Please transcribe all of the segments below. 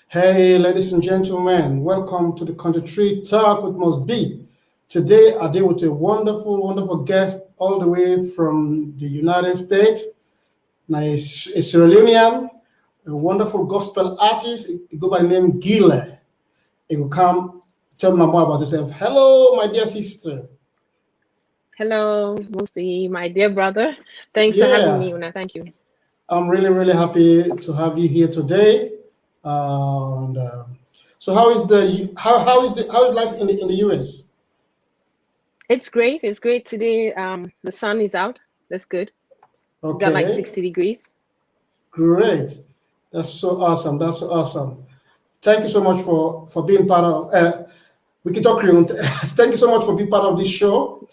Hey, ladies and gentlemen, welcome to the Country Tree Talk with Must Be. Today, I deal with a wonderful, wonderful guest all the way from the United States. Now, a Sierra Leonean, a wonderful gospel artist. He go by the name Giileh. He will come tell me more about himself. Hello, my dear sister. Hello, Mosby, my dear brother. Thanks for having Yeah, me, Una. Thank you. I'm really, really happy to have you here today. And so, how is life in the US? It's great. It's great today. The sun is out. That's good. We got like Okay, 60 degrees. great. That's so awesome. That's so awesome. Thank you so much for being part of. We can talk Korean. Thank you so much for being part of this show.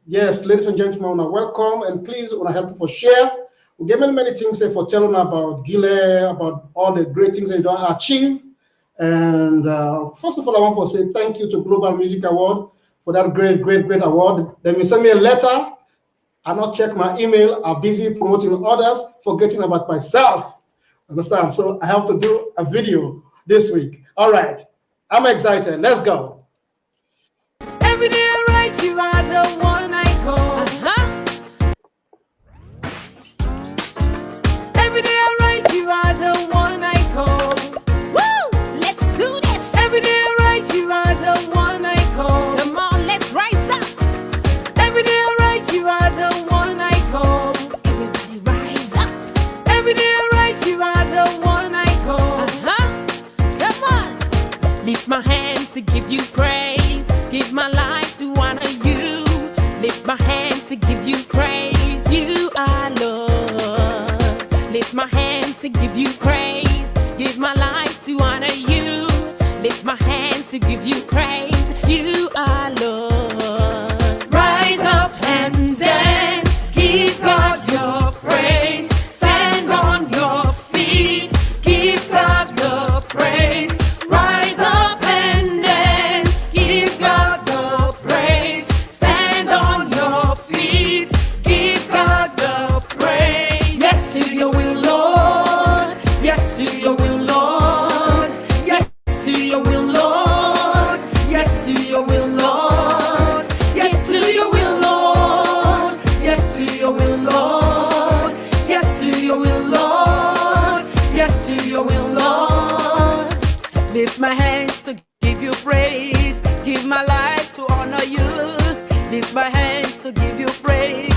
Yes, ladies and gentlemen, welcome, and please, want to help you for share. We get many things for telling about Gilead, about all the great things that you don't achieve. And first of all, I want to say thank you to Global Music Award for that great award. They may send me a letter. I not check my email. I'm busy promoting others, forgetting about myself. Understand? So I have to do a video this week. All right. I'm excited. Let's go. Every day I write you are the one I call. Every day I write you are the one I call. Woo! Let's do this. Every day I write you are the one I call. Come on, let's rise up. Every day I write you are the one I call. Everybody rise up. Every day I write you are the one I call. Come on. Lift my hands to give you praise. Give my life to honor you. Lift my hands to give you praise. You are Lord. Lift my hands to give you praise. Give my life to honor you. Lift my hands to give you praise. You are Lord. Rise up and dance. Give God your praise. Stand on your feet. Give God the praise. Rise up and dance. Give God the praise. Stand on your feet. Give God the praise. Yes to your will, Lord. Yes to your will, Lord. Yes to your will, Lord. Yes to your will, Lord. Yes to your will, Lord. Yes to your will, Lord. Yes to your will, Lord. Yes to your will, Lord. Lift my hands to give you praise. Give my life to honor you. Lift my hands to give you praise.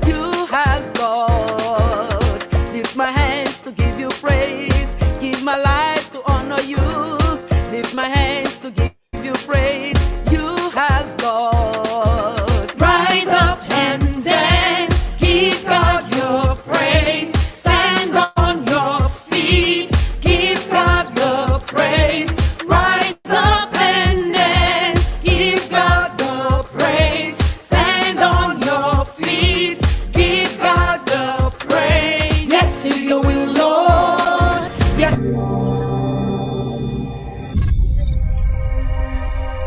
You have God. Lift my hands to give you praise. Give my life to honor you. Lift my hands to give you praise. You have God. Rise up and dance. Give God your praise. Stand on your feet. Give God the praise. Rise up and dance. Give God the praise. Stand on your feet. Give God the praise. Yes to your will, Lord. Yes.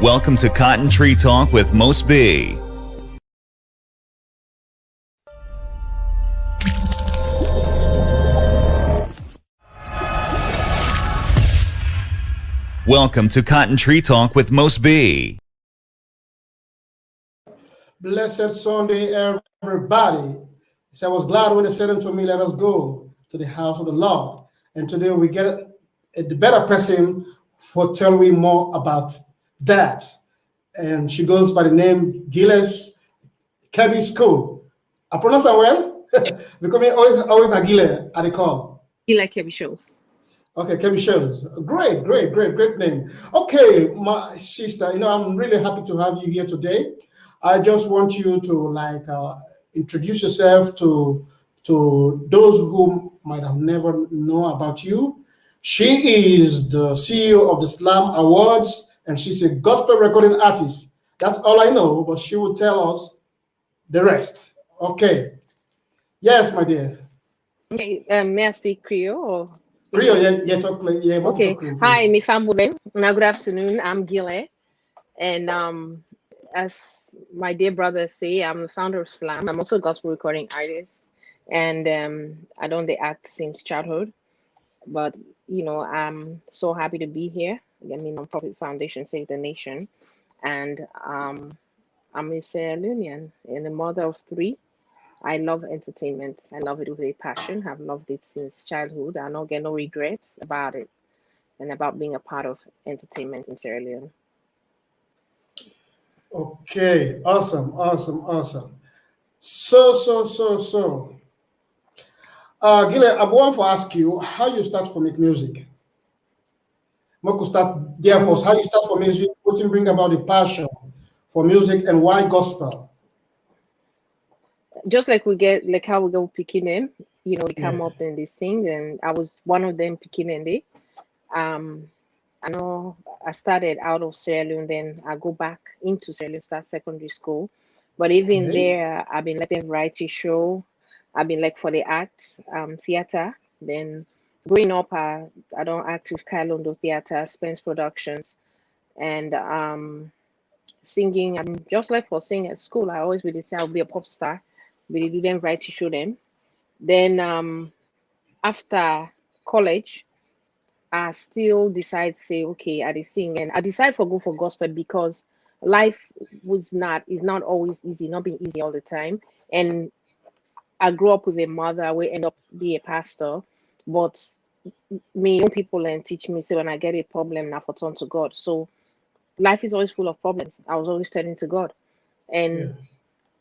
Welcome to Cotton Tree Talk with Most B. Welcome to Cotton Tree Talk with Most B. Blessed Sunday, everybody. So I was glad when they said unto me, let us go to the house of the Lord. And today we get the better person for telling me more about that. And she goes by the name Giileh Kebbie Scholz. I pronounce that well? Because me always Nagile at the call. Giileh Kebbie Scholz. Okay, Kebbie Scholz. Great name. Okay, my sister, I'm really happy to have you here today. I just want you to introduce yourself to those who might have never known about you. She is the CEO of the SLAAM Awards, and she's a gospel recording artist. That's all I know, but she will tell us the rest. Okay. Yes, my dear. Okay, may I speak Creole or Rio, English? want to Okay. talk Korean, Hi, please. mi famule. Now, good afternoon. I'm Giileh. And as my dear brother say, I'm the founder of SLAAM. I'm also a gospel recording artist. And I done the act since childhood. But I'm so happy to be here. I mean, nonprofit foundation Save the Nation, and I'm a Sierra Leonean and a mother of three. I love entertainment. I love it with a passion. I've loved it since childhood. I don't get no regrets about it and about being a part of entertainment in Sierra Leone. Okay, awesome, awesome, awesome. So. Giileh, I want to ask you how you start for make music. Moko start there first. How you start for music? What you bring about the passion for music and why gospel? Just like we get like how we go picking them, they come Yeah. up and they sing, and I was one of them picking and they. Um, I know I started out of Sierra Leone, then I go back into Sierra Leone, start secondary school. But even Okay. there, I've been like a variety show. I've been like for the arts, theater. Then growing up, I don't act with Kailondo Theater, Spence Productions, and singing. I'm just like for singing at school. I always would say I'll be a pop star. We do them variety show them. Then after college, I still decide say okay, I did sing and I decide for go for gospel because life is not always easy, not being easy all the time. And I grew up with a mother who end up be a pastor, but me young people and teach me say when I get a problem now for turn to God. So life is always full of problems. I was always turning to God Yeah. and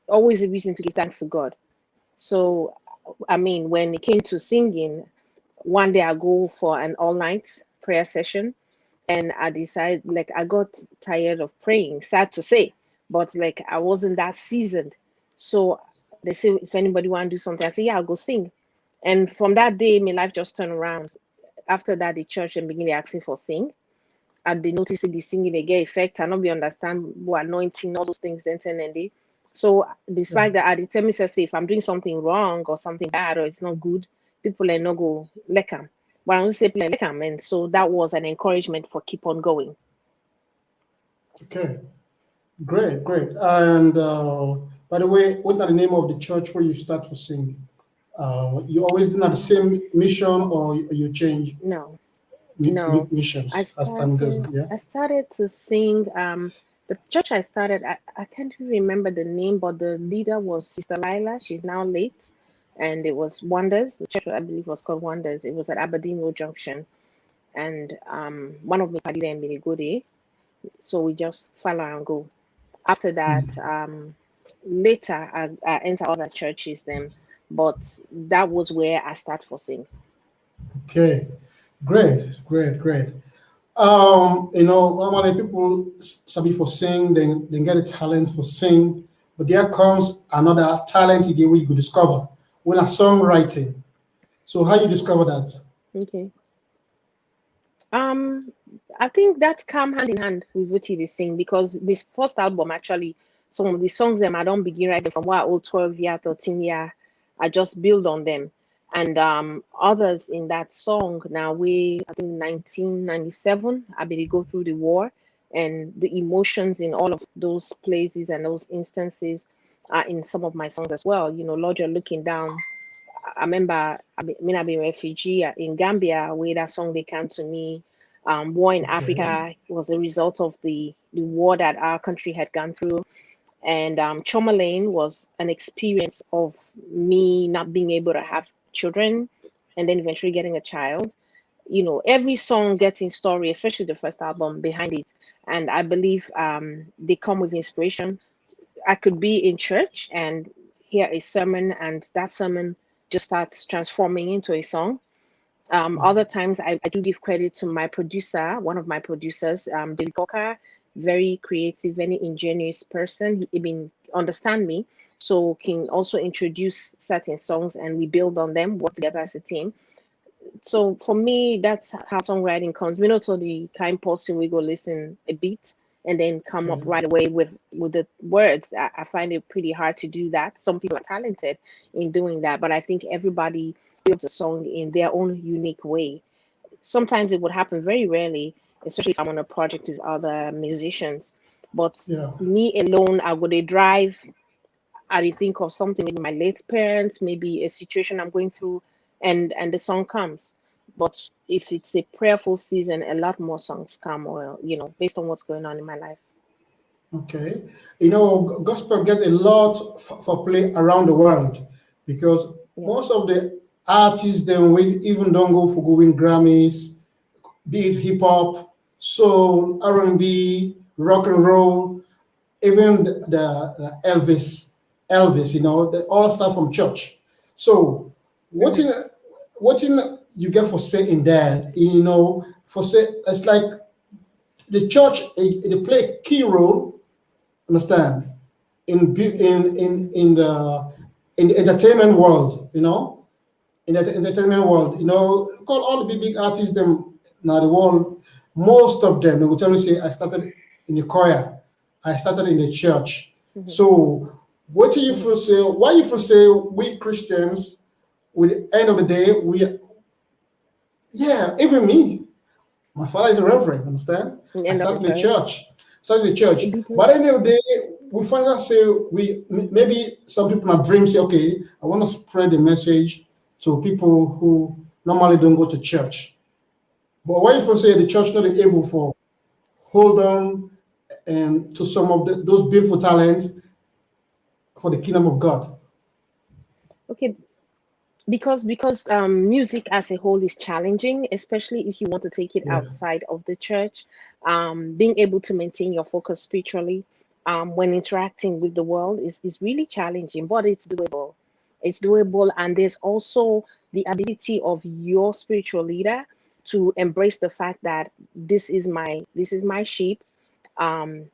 always a reason to give thanks to God. So I mean when it came to singing, one day I go for an all night prayer session and I decided like I got tired of praying, sad to say, but like I wasn't that seasoned. So they say if anybody want to do something, I say, yeah, I'll go sing. And from that day, my life just turned around. After that, the church and begin asking for sing. And they notice the singing they get effect. I not be understand what anointing, all those things then and they. So the Yeah. fact that I determine say if I'm doing something wrong or something bad or it's not good, people are not go like them. But I don't say people like them. And so that was an encouragement for keep on going. Okay. Great, great. And by the way, what are the name of the church where you start for singing? You always do not the same mission or you change No, no. I missions as time goes started on? Yeah. I started to sing the church I started I can't even remember the name, but the leader was Sister Lila. She's now late. And it was Wonders. The church I believe was called Wonders. It was at Aberdeen Road Junction. And one of me party there in Minigodi. So we just follow and go. After that, later I enter other churches then, but that was where I start for sing. Okay. Great, great, great. When people sabi for sing, then get a talent for sing, but there comes another talent again where you could discover when a songwriting. So how you discover that? Okay. Um, I think that come hand in hand with what he is sing because this first album actually, some of the songs them I don't begin writing from what old 12 year, 13 year, I just build on them. And others in that song now we I think 1997, I believe go through the war and the emotions in all of those places and those instances are in some of my songs as well. Lord, you're looking down. I remember I've been refugee in Gambia where that song they came to me. War in Okay. Africa was a result of the war that our country had gone through. And Chomalane was an experience of me not being able to have children and then eventually getting a child. Every song gets in story, especially the first album behind it. And I believe they come with inspiration. I could be in church and hear a sermon, and that sermon just starts transforming into a song. Other times, I do give credit to my producer, one of my producers, Billy Cocker, very creative, very ingenious person. He even understand me, so can also introduce certain songs, and we build on them, work together as a team. So for me, that's how songwriting comes. We not so the kind person we go listen a beat and then come up Okay. right away with the words. I find it pretty hard to do that. Some people are talented in doing that, but I think everybody builds a song in their own unique way. Sometimes it would happen very rarely, especially if I'm on a project with other musicians. But Yeah. me alone, I would drive. I think of something, maybe my late parents, maybe a situation I'm going through, and the song comes. But if it's a prayerful season, a lot more songs come, or based on what's going on in my life. Okay. Gospel get a lot for play around the world because Yeah. most of the artists then we even don't go for going Grammys, be it hip hop, soul, R&B, rock and roll, even the Elvis, they all start from church. So what Mhm. in you get for say in that, for say it's like the church they play a key role, understand, in the entertainment world, in the entertainment world, call all the big artists them now the world, most of them they will tell you say I started in the choir, I started in the church. Mhm. So what do you Mhm. feel say why you feel say we Christians with the end of the day even me, my father is a reverend, understand? I And started in the okay. church, started in the church. Because But at the end of the day, we find out say maybe some people have dreams say, okay, I want to spread the message to people who normally don't go to church. But why if you say the church not able for hold on and to some of those beautiful talents for the kingdom of God? okay, because music as a whole is challenging, especially if you want to take it Yeah, outside of the church. Being able to maintain your focus spiritually when interacting with the world is really challenging, but it's doable. It's doable, and there's also the ability of your spiritual leader to embrace the fact that this is my sheep. um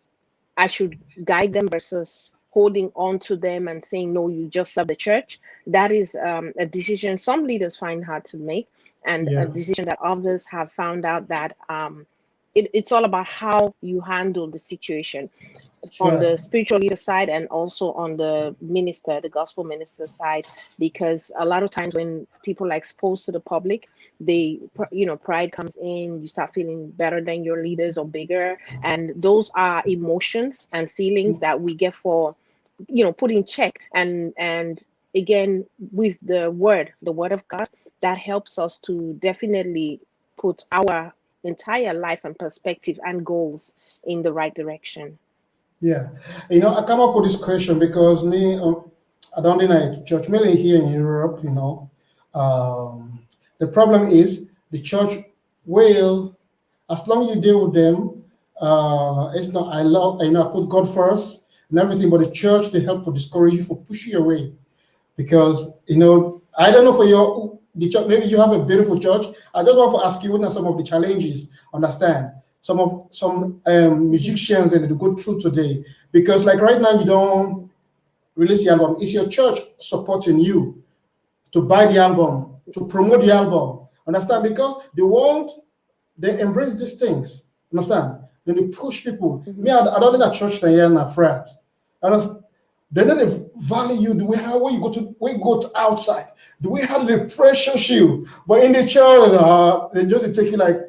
I should guide them versus holding on to them and saying, no, you just serve the church. That is a decision some leaders find hard to make, and a yeah, decision that others have found out that it's all about how you handle the situation that's on right. the spiritual leader side and also on the gospel minister side, because a lot of times when people are exposed to the public, pride comes in, you start feeling better than your leaders or bigger, and those are emotions and feelings that we get for put in check. And again, with the word of God, that helps us to definitely put our entire life and perspective and goals in the right direction. Yeah, I come up with this question because me, I don't think I church, mainly here in Europe. The problem is the church will, as long you deal with them, it's not. I put God first and everything, but the church they help for discourage you, for push you away because I don't know for your the church. Maybe you have a beautiful church. I just want to ask you what are some of the challenges. Understand some Mhm. musicians that they go through today because like right now you don't release the album. Is your church supporting you to buy the album, to promote the album? Understand? Because the world they embrace these things. Understand? Then they push people. Me, Mhm. I don't think that church here in France. Understand? They know the value the way how when you go to outside, the way how they pressure you. But in the church, they just take you like,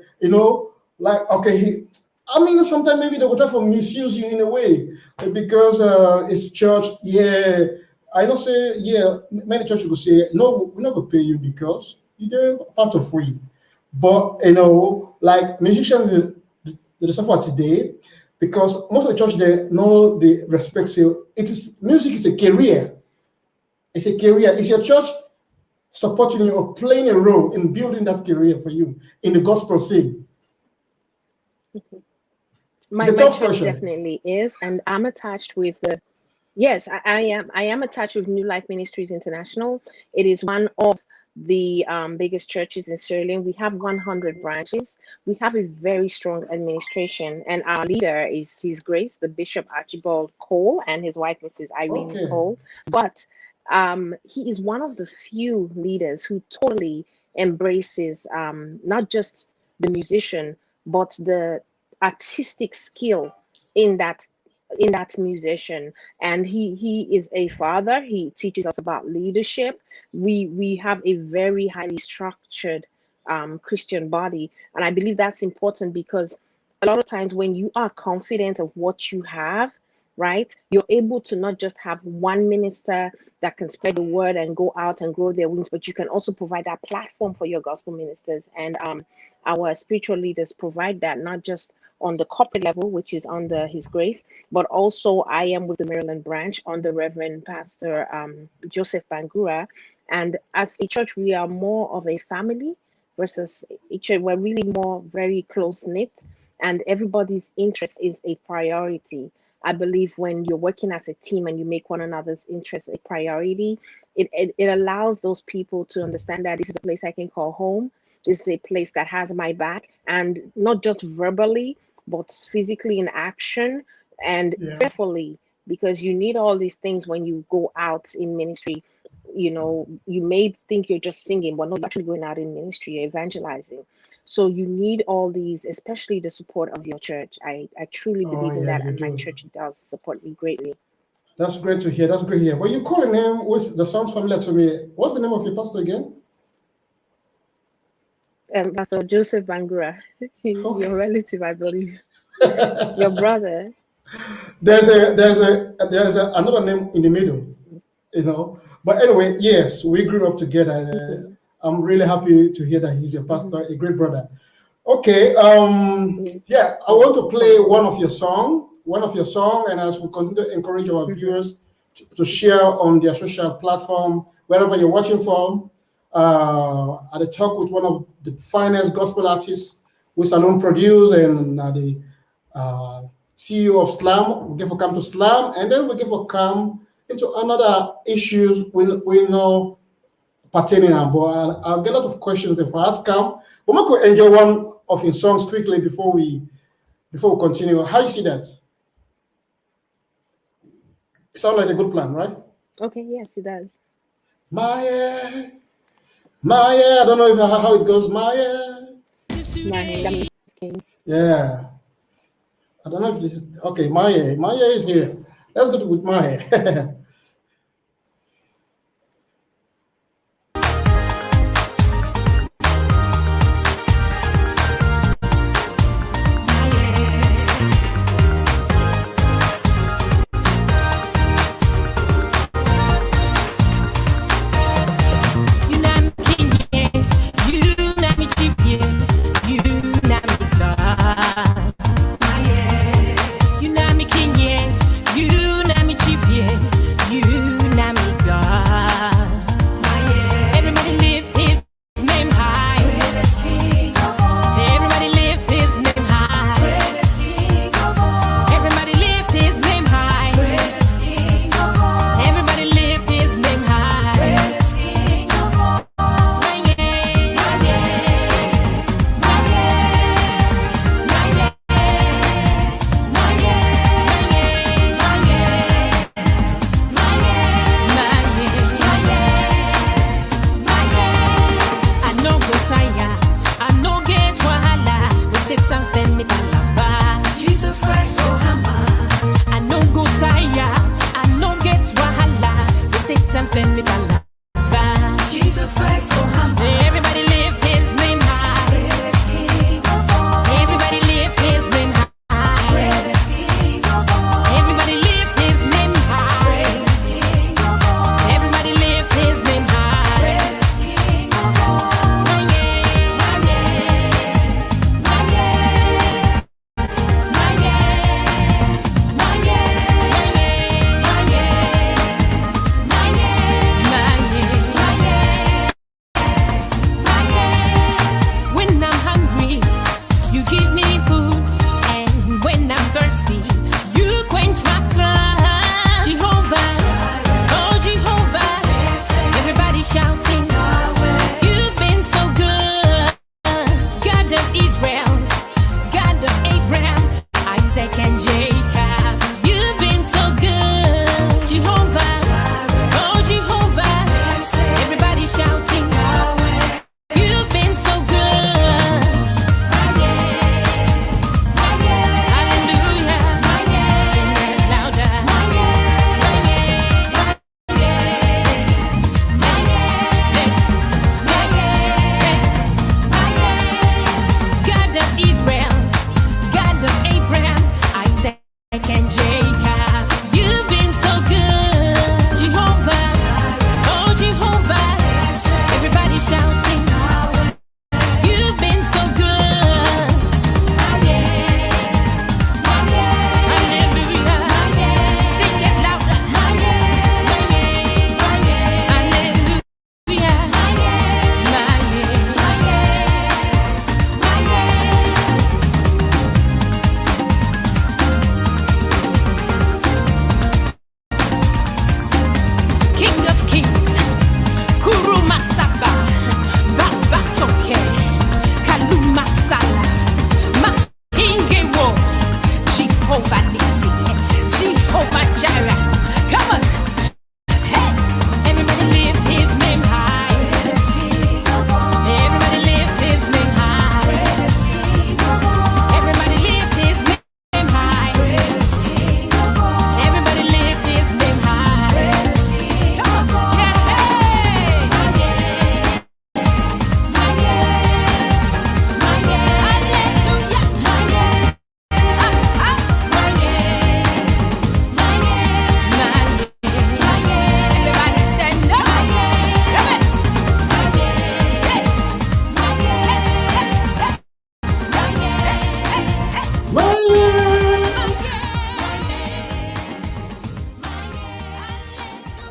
like okay, I mean sometimes maybe they will try to misuse you in a way because it's church, yeah. I know say, yeah, many churches will say, no, we're not gonna pay you because you're part of we. But like musicians, they suffer today because most of the church they know they respect you. It is music is a career. It's a career. Is your church supporting you or playing a role in building that career for you in the gospel scene? It's My a my tough church question. definitely is, and I'm attached with the yes, I am attached with New Life Ministries International. It is one of the biggest churches in Sierra Leone. We have 100 branches. We have a very strong administration, and our leader is His Grace, the Bishop Archibald Cole, and his wife, Mrs. Irene Okay. Cole. But he is one of the few leaders who totally embraces not just the musician, but the artistic skill in that musician. And he is a father. He teaches us about leadership. We have a very highly structured Christian body, and I believe that's important because a lot of times when you are confident of what you have, right? You're able to not just have one minister that can spread the word and go out and grow their wings, but you can also provide that platform for your gospel ministers. And our spiritual leaders provide that, not just on the corporate level, which is under His grace, but also I am with the Maryland branch under Reverend Pastor Joseph Bangura. And as a church, we are more of a family versus a church. We're really more very close knit, and everybody's interest is a priority. I believe when you're working as a team and you make one another's interests a priority, it allows those people to understand that this is a place I can call home. This is a place that has my back, and not just verbally, but physically in action and prayerfully, because you need all these things when you go out in ministry. You know, you may think you're just singing, but no, you're actually going out in ministry, you're evangelizing. So you need all these, especially the support of your church. I truly believe in that, and my church does support me greatly. That's great to hear. That's great to hear. Well, you call a name, which that sounds familiar to me. What's the name of your pastor again? Pastor Joseph Bangura, your relative, I believe, your brother. There's another name in the middle, you know. But anyway, yes, we grew up together. I'm really happy to hear that he's your pastor, a great brother. Okay, yeah, I want to play one of your song, and as we continue to encourage our viewers to share on their social platform, wherever you're watching from. At the talk with one of the finest gospel artists we Salone produce, and the CEO of SLAAM. We get for come to SLAAM, and then we get for come into another issues we know pertaining on. But I'll get a lot of questions if I ask come. But we could enjoy one of his songs quickly before we continue. How you see that? It sounds like a good plan, right? Okay, yes, it does. Maya, I don't know how it goes. Maya. Yeah. I don't know if this is okay. Maya is here. Let's go with Maya.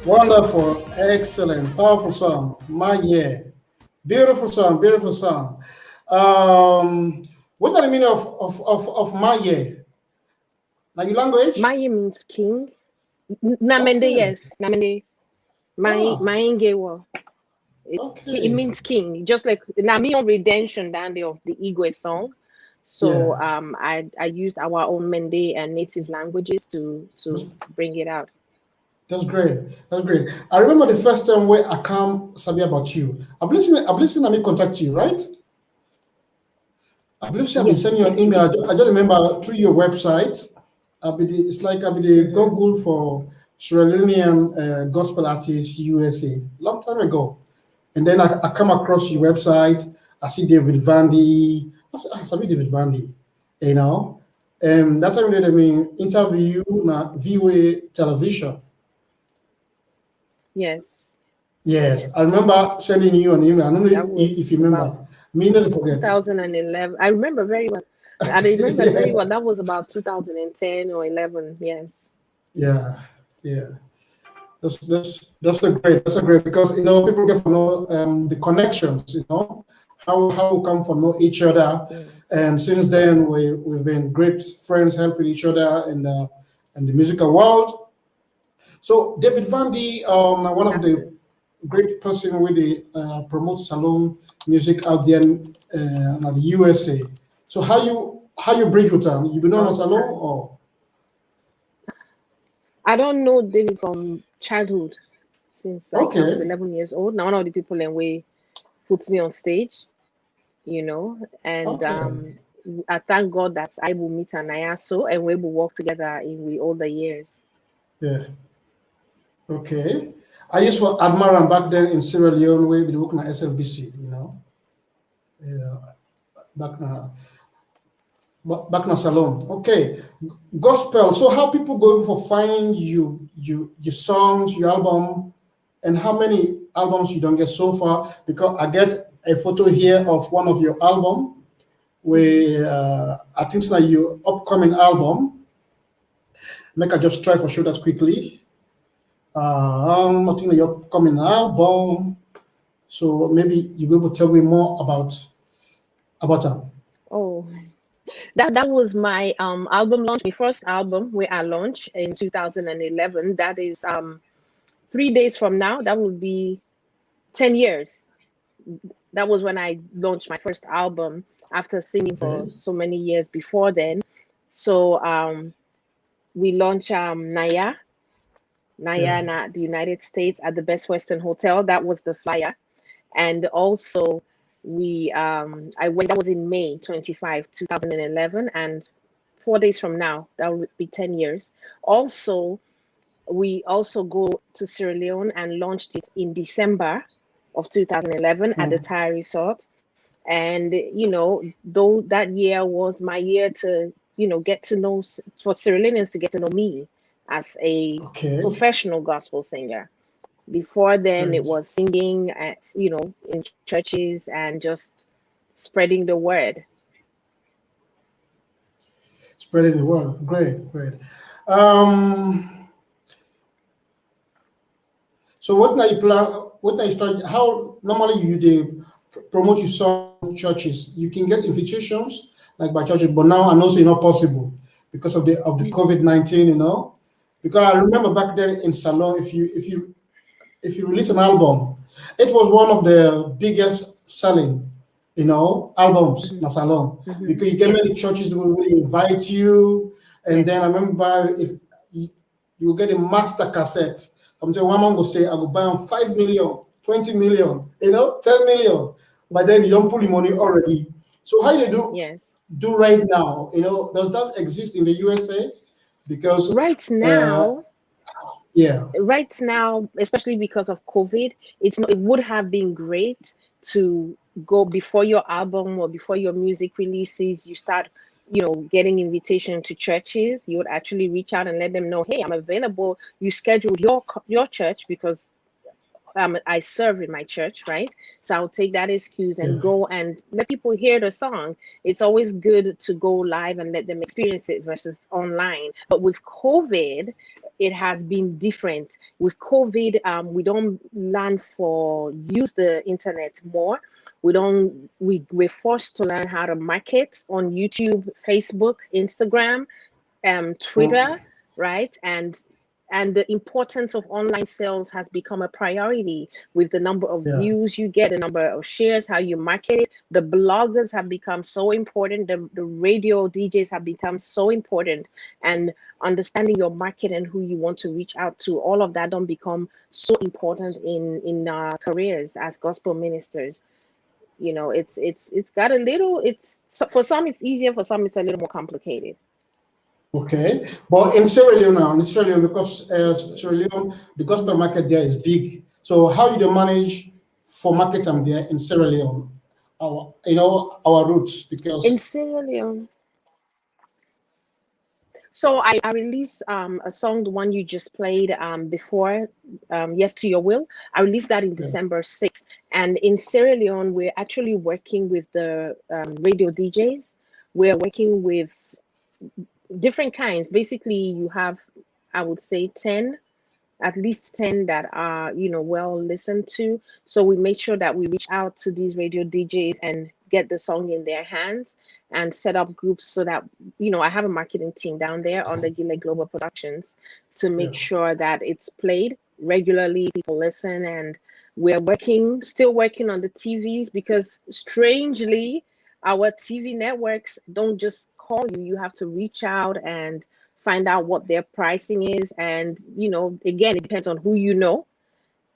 Wonderful, excellent, powerful song. My year. Beautiful song, beautiful song. What are the meaning of my year? Like your language? Maye means king. Namende, Okay. yes. Namende. Ah, Mayengewa. It okay. means king. Just like Namion Redemption down there of the Igwe song. So Yeah. I used our own Mende and native languages That's, to bring it out. that's great. That's great. I remember the first time where I come Sabi about you. I've listened to me contact you, right? I believe so I've been Yes, sending you an yes, you email. did. I just remember through your website. It's like I'll be the Mm-hmm. Google for Sierra Leonean gospel artists USA, long time ago. And then I come across your website. I see David Vandy. I saw David Vandy, you know. And that time they let me interview na VOA television. Yes, Yes, yes. I remember sending you an email. I don't know That was if you about remember. Me never forget. 2011. I remember very well. I remember very well. That was about 2010 or 11. Yes. Yeah, yeah. That's a great because people get to know the connections, how we come to know each other, Mm. and since then we've been great friends, helping each other in the musical world. So David Vandy, one of That's the it. great person with the promote Salone music out there in the USA. So how you bridge with them? You been on a All the Salone time. or I don't know David from childhood since like I was okay, 11 years old. Now one of the people in way puts me on stage, you know, and okay, I thank God that I will meet Anaya so and we will work together in the older years. yeah. Okay. I used to admire him back then in Sierra Leone where we working at SLBC, yeah, back na back na Salone. Okay. Gospel. So how people go for find your songs, your album, and how many albums you don't get so far? Because I get a photo here of one of your album where I think it's like your upcoming album. Make I just try for sure that quickly. I think your upcoming album. So maybe you be able to tell me more about them. Oh, that was my album launch, my first album where I launched in 2011. That is 3 days from now. That will be 10 years. That was when I launched my first album after singing for Okay. so many years before then. So we launched Yeah. Naya, the United States at the Best Western Hotel. That was the flyer. And also we I went, that was in May 25, 2011, and 4 days from now, that will be 10 years. Also, we also go to Sierra Leone and launched it in December of 2011 at the Hmm. Thai Resort. And though that year was my year to get to know, for Sierra Leoneans to get to know me as a Okay. professional gospel singer. Before then, it Great. was singing at, in churches and just spreading the word. Spreading the word. Great. Great. Um. So what now you plan? What now you start? How normally you promote your song in churches? You can get invitations like by churches, but now I know it's not possible because of the COVID-19. Because I remember back then in Salon, if you release an album, it was one of the biggest selling, albums Hmm. in Salon Hmm. because you get Yeah. many churches that will really invite you. And Yes. then I remember if you get a master cassette, I'm telling one man go say, I go buy on 5 million, 20 million, 10 million. But then you don't pull the money already. So how you Yes. do right now? Does that exist in the USA? Because Right uh now, yeah, right now, especially because of COVID, it would have been great to go before your album or before your music releases. You start, getting invitation to churches. You would actually reach out and let them know, hey, I'm available. You schedule your church because I serve in my church, right? So I'll take that excuse and yeah, go and let people hear the song. It's always good to go live and let them experience it versus online. But with COVID, it has been different. With COVID, we don't learn for use the internet more. We're forced to learn how to market on YouTube, Facebook, Instagram, Twitter, right? And the importance of online sales has become a priority with the number of Yeah. views you get, the number of shares, how you market it. The bloggers have become so important. The radio DJs have become so important. And understanding your market and who you want to reach out to, all of that don't become so important in our careers as gospel ministers. You know, it's got a little, for some it's easier, for some it's a little more complicated. Okay, but in Sierra Leone now, in Sierra Leone, because Sierra Leone, the gospel market there is big. So how you manage for market there in Sierra Leone? Our roots, In because Sierra Leone, so I released a song, the one you just played before, Yes to Your Will. I released that in yeah, December 6th. And in Sierra Leone, we're actually working with the radio DJs. We're working with different kinds. Basically, you have, I would say, 10, at least 10 that are, well listened to. So we make sure that we reach out to these radio DJs and get the song in their hands and set up groups so that, I have a marketing team down there on the Giileh Global Productions to yeah, make sure that it's played regularly, people listen, and we're still working on the TVs, because strangely, our TV networks don't just call you. You have to reach out and find out what their pricing is. And, again, it depends on who you know.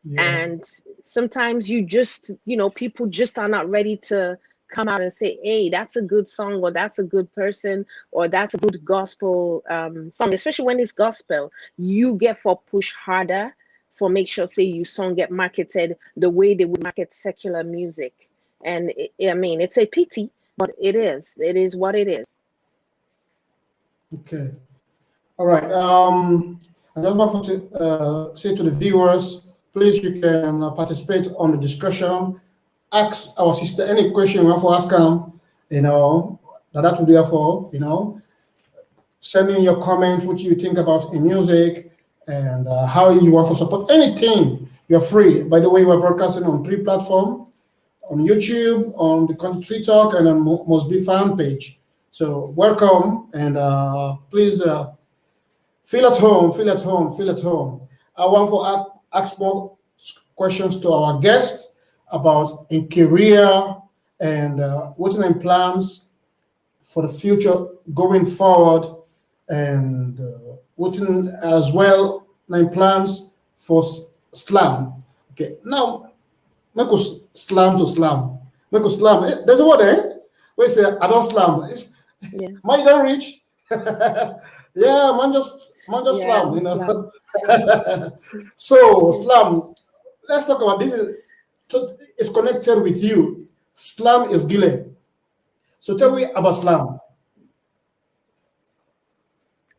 yeah, And sometimes people just are not ready to come out and say, hey, that's a good song, or that's a good person, or that's a good gospel song. Especially when it's gospel, you get for push harder for make sure, say, your song get marketed the way they would market secular music. And it's a pity, but it is what it is. okay. All right. I just want to say to the viewers, please, you can participate on the discussion. Ask our sister any question you want to ask them. That will be there for. Send in your comments, what you think about in music, and how you want to support anything. You're free. By the way, we're broadcasting on 3 platforms: on YouTube, on the Country Talk, and on Must Be fan page. So welcome, and please feel at home, feel at home, feel at home. I want to ask more questions to our guests about in career and what's in plans for the future going forward, and what as well in plans for SLAAM. Okay, now make us slam to slam. Make us slam. There's a word, eh? We say I don't slam. Yeah. Man, don't reach. Yeah, man just Yeah, slam, Islam. So slam, let's talk about this. It's connected with you. Slam is Giileh. So tell me about slam.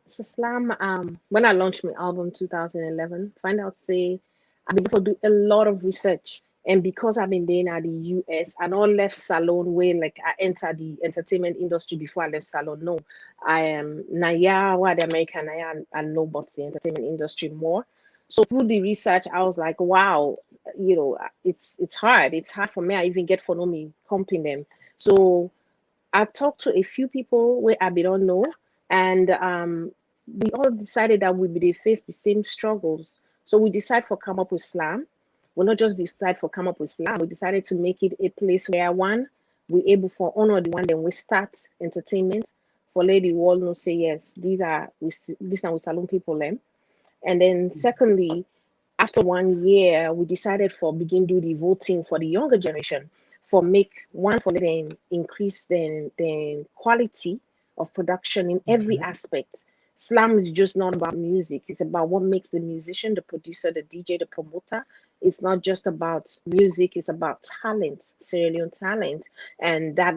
So SLAAM, when I launched my album 2011, find out say I've been able to do a lot of research. And because I've been there at the US, I not left Salone where like I entered the entertainment industry before I left Salone. No, I am Naya, what the American Naya, I know about the entertainment industry more. So through the research, I was like, wow, it's hard. It's hard for me. I even get for know me comping them. So I talked to a few people where I don't know, and we all decided that we would face the same struggles. So we decided for come up with SLAAM. We not just decide for come up with SLAAM. We decided to make it a place where one, we able for honor the one, then we start entertainment for let the world know say yes, these are with Salone people them. And then secondly, after 1 year, we decided for begin do the voting for the younger generation, for make one for them increase the quality of production in every Okay. aspect. SLAAM is just not about music. It's about what makes the musician, the producer, the DJ, the promoter. It's not just about music. It's about talent, Sierra Leone talent. And that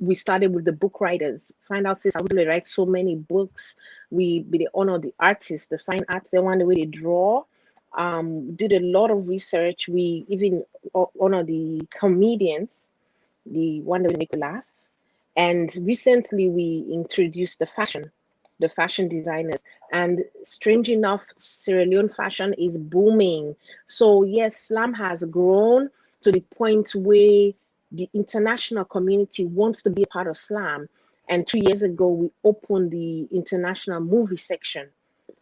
we started with the book writers. Find out since I really write so many books. We be the honor the artists, the fine arts, the one the way they draw. Did a lot of research. We even honor the comedians, the one that make you laugh. And recently we introduced the fashion. the fashion designers. And strange enough, Sierra Leone fashion is booming. So yes, SLAAM has grown to the point where the international community wants to be a part of SLAAM. And 2 years ago, we opened the international movie section,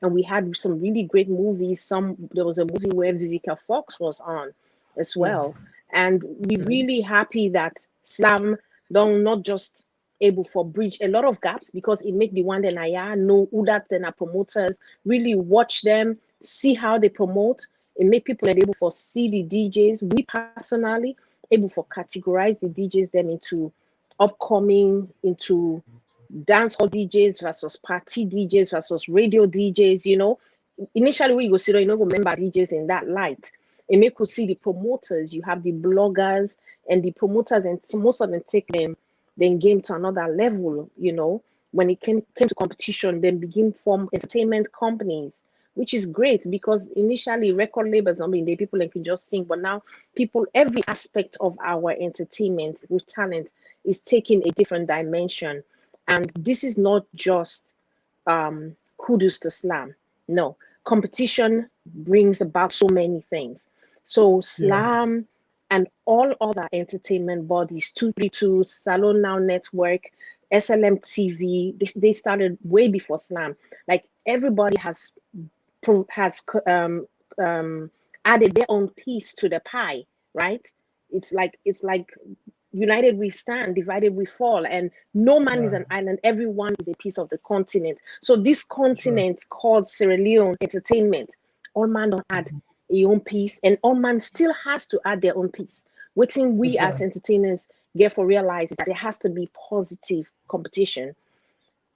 and we had some really great movies. There was a movie where Vivica Fox was on as well. And we're really happy that SLAAM don't not just able for bridge a lot of gaps, because it make the one that I know who that and our promoters really watch them, see how they promote. It make people able for see the DJs. We personally able for categorize the DJs them into upcoming, into dance hall DJs versus party DJs versus radio DJs. You know, initially when you go see, you know, remember DJs in that light. It make you see the promoters. You have the bloggers and the promoters, and so most of them take them then game to another level. You know, when it came to competition, then begin form entertainment companies, which is great, because initially record labels, I mean, the people that can just sing, but now people, every aspect of our entertainment with talent is taking a different dimension. And this is not just kudos to SLAAM. No, competition brings about so many things. So SLAAM and all other entertainment bodies, 232, Salone Now Network, SLM TV, they started way before SLAAM. Like everybody has added their own piece to the pie, right? It's like united we stand, divided we fall, and no man is an island. Everyone is a piece of the continent. So this continent called Sierra Leone entertainment, all man don't add a own piece, and all man still has to add their own piece. What we as entertainers get for realize is that there has to be positive competition.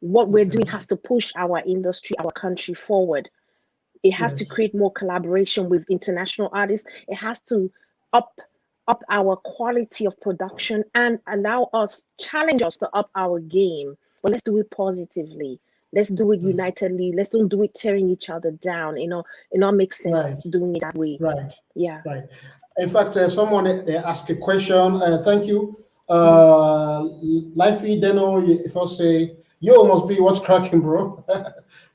What we're doing has to push our industry, our country forward. It has to create more collaboration with international artists. It has to up our quality of production and challenge us to up our game. But let's do it positively. Let's do it unitedly. Let's don't do it tearing each other down. You know, it not makes sense doing it that way. Yeah. In fact, someone they asked a question. Thank you. Lifey Deno, if I say, yo, must be what's cracking, bro.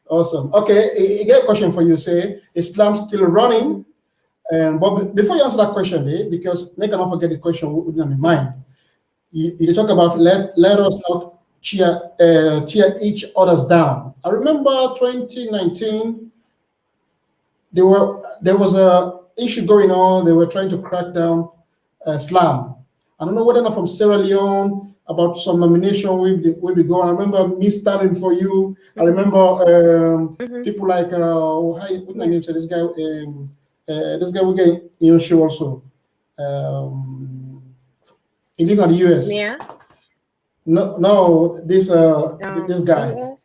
Awesome. Okay, I get a question for you. Say, is SLAAM still running? But before you answer that question, because they cannot forget the question within my mind. You talk about let us not tear each other's down. I remember 2019. There was a issue going on. They were trying to crack down SLAAM. I don't know whether or not from Sierra Leone about some nomination will be going. I remember me standing for you. I remember people like what's my name? So this guy we get in show also. He lives in the US. Yeah. No, this guy.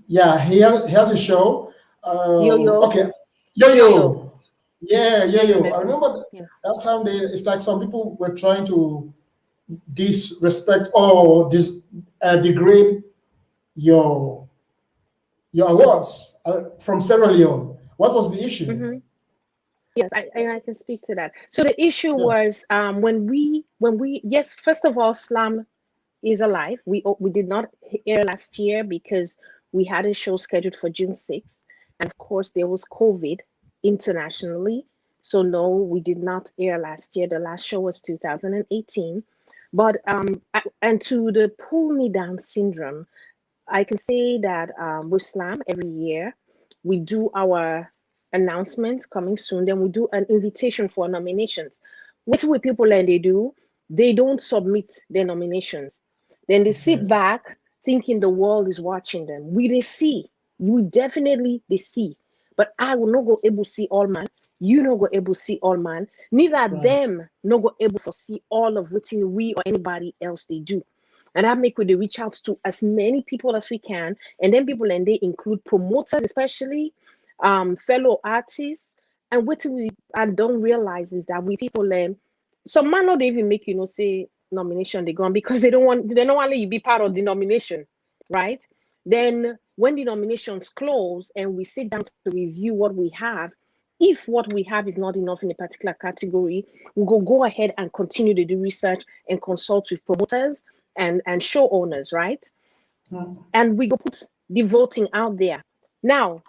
Yeah, he has a show. Yo-yo. Okay, Yo-yo. Yeah, Yo-yo. I remember that time. It's like some people were trying to disrespect or degrade your awards from Sierra Leone. What was the issue? Yes, I can speak to that. So the issue was when we yes, first of all, SLAAM is alive. We did not air last year because we had a show scheduled for June 6th, and of course there was COVID internationally. So no, we did not air last year. The last show was 2018. But and to the pull me down syndrome, I can say that with SLAAM every year we do our announcement coming soon. Then we do an invitation for nominations. What will people and they do? They don't submit their nominations. Then they sit back thinking the world is watching them. They see. You definitely they see. But I will not go able to see all man. You not go able to see all man. Neither them not go able to see all of what we or anybody else they do. And that make they reach out to as many people as we can. And then people and they include promoters, especially fellow artists. And what I don't realize is that we people some man not even make say nomination they gone because they don't want you be part of the nomination, right? Then when the nominations close and we sit down to review what we have, if what we have is not enough in a particular category, we'll go ahead and continue to do research and consult with promoters and show owners, right? And we go put the voting out there. Now,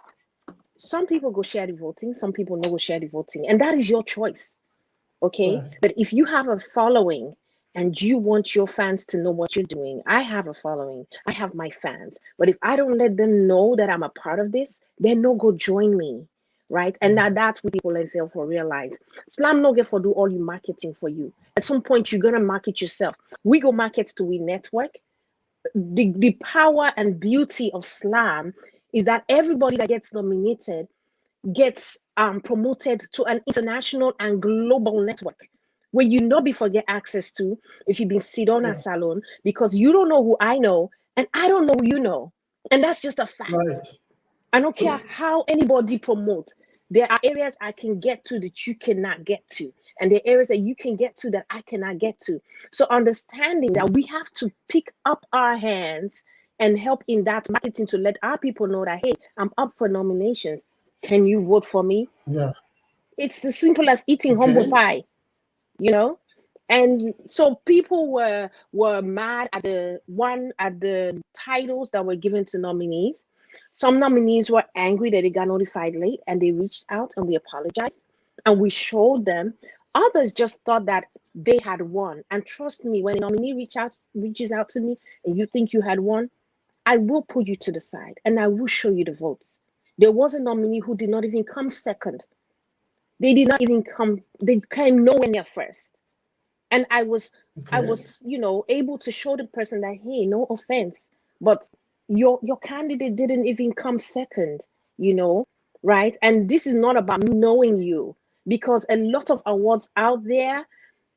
some people go share the voting, some people no go share the voting, and that is your choice. Okay. Right. But if you have a following and you want your fans to know what you're doing, I have a following, I have my fans. But if I don't let them know that I'm a part of this, they no go join me. Right. And now that's what people in fail for realize. SLAAM no get for do all your marketing for you. At some point, you're gonna market yourself. We go markets to we network. The power and beauty of SLAAM is that everybody that gets nominated gets promoted to an international and global network where you know before get access to if you've been sit on a Yeah. salon, because you don't know who I know and I don't know who you know. And that's just a fact. Right. I don't care how anybody promotes. There are areas I can get to that you cannot get to. And there are areas that you can get to that I cannot get to. So understanding that we have to pick up our hands and help in that marketing to let our people know that, hey, I'm up for nominations. Can you vote for me? Yeah. It's as simple as eating humble Okay. pie, you know? And so people were mad at the titles that were given to nominees. Some nominees were angry that they got notified late and they reached out and we apologized and we showed them. Others just thought that they had won. And trust me, when a nominee reaches out to me and you think you had won, I will put you to the side and I will show you the votes. There was a nominee who did not even come second. They did not even come, they came nowhere near first. And I Okay. was, able to show the person that, hey, no offense, but your candidate didn't even come second, you know, right? And this is not about me knowing you, because a lot of awards out there,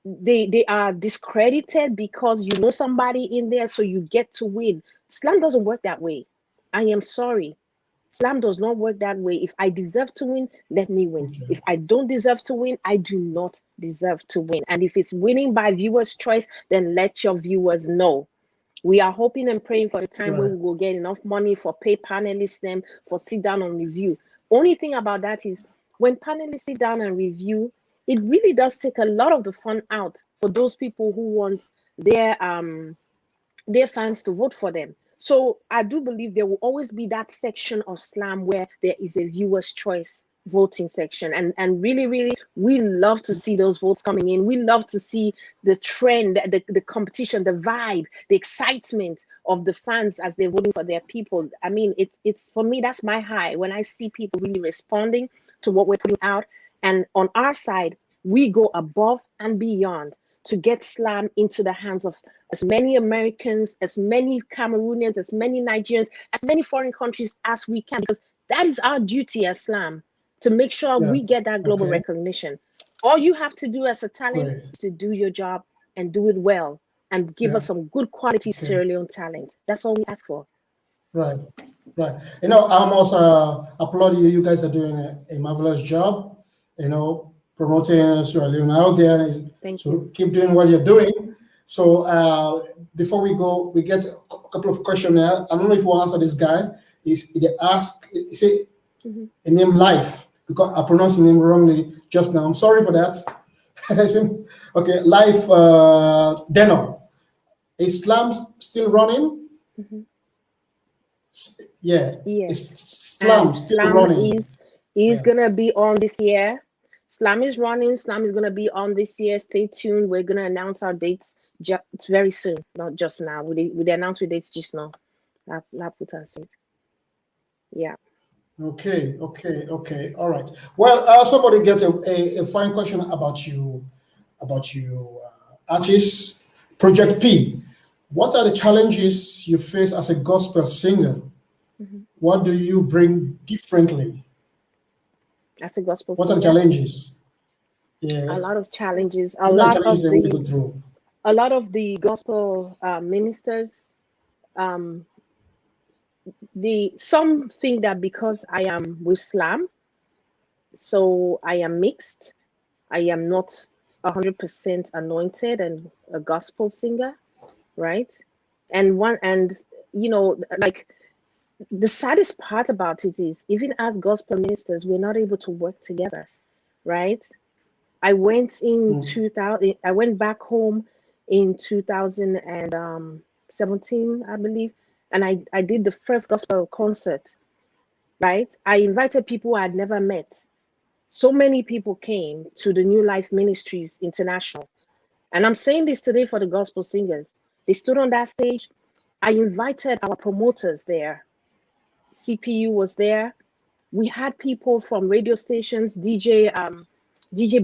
they are discredited because you know somebody in there, so you get to win. SLAAM doesn't work that way. I am sorry. SLAAM does not work that way. If I deserve to win, let me win. Okay. If I don't deserve to win, I do not deserve to win. And if it's winning by viewers' choice, then let your viewers know. We are hoping and praying for the time where Right. we will get enough money for pay panelists them for sit down and review. Only thing about that is when panelists sit down and review, it really does take a lot of the fun out for those people who want their fans to vote for them. So I do believe there will always be that section of SLAAM where there is a viewer's choice voting section. And really, really, we love to see those votes coming in. We love to see the trend, the competition, the vibe, the excitement of the fans as they're voting for their people. I mean, it's for me, that's my high when I see people really responding to what we're putting out. And on our side, we go above and beyond to get SLAAM into the hands of as many Americans, as many Cameroonians, as many Nigerians, as many foreign countries as we can, because that is our duty as SLAAM, to make sure Yeah. we get that global Okay. recognition. All you have to do as a talent Great. is to do your job and do it well and give Yeah. us some good quality Okay. Sierra Leone talent. That's all we ask for. Right. Right. I'm also applaud you. You guys are doing a marvelous job. Promoting Sierra Leone out there. Thank So you. keep doing what you're doing. So before we go, we get a couple of questions there. I don't know if you want to answer this guy. They ask, say, Mhm. a name Life, because I pronounced the name wrongly just now. I'm sorry for that. Okay, Life Deno. Is SLAAM still running? Mhm. Yeah, Yes. is And SLAAM still SLAAM running? is Yeah. gonna be on this year. SLAAM is running. SLAAM is gonna be on this year. Stay tuned. We're gonna announce our dates very soon, not just now. We announce our dates just now. La put us date. Yeah. Okay, okay, okay. All right. Well, somebody get a fine question about you, artist. Project P. What are the challenges you face as a gospel singer? Mhm. What do you bring differently? As a gospel What are the singer, challenges? a Yeah, lot of challenges. what are the challenges that we go through? A lot of the gospel ministers, um, some think that because I am with SLAAM, so I am mixed. I am not 100% anointed and a gospel singer, right? And like the saddest part about it is even as gospel ministers, we're not able to work together, right? I went in Mm, 2000. I went back home in 2017, I believe, and I did the first gospel concert, right? I invited people I had never met. So many people came to the New Life Ministries International. And I'm saying this today for the gospel singers. They stood on that stage. I invited our promoters there. CPU was there. We had people from radio stations. DJ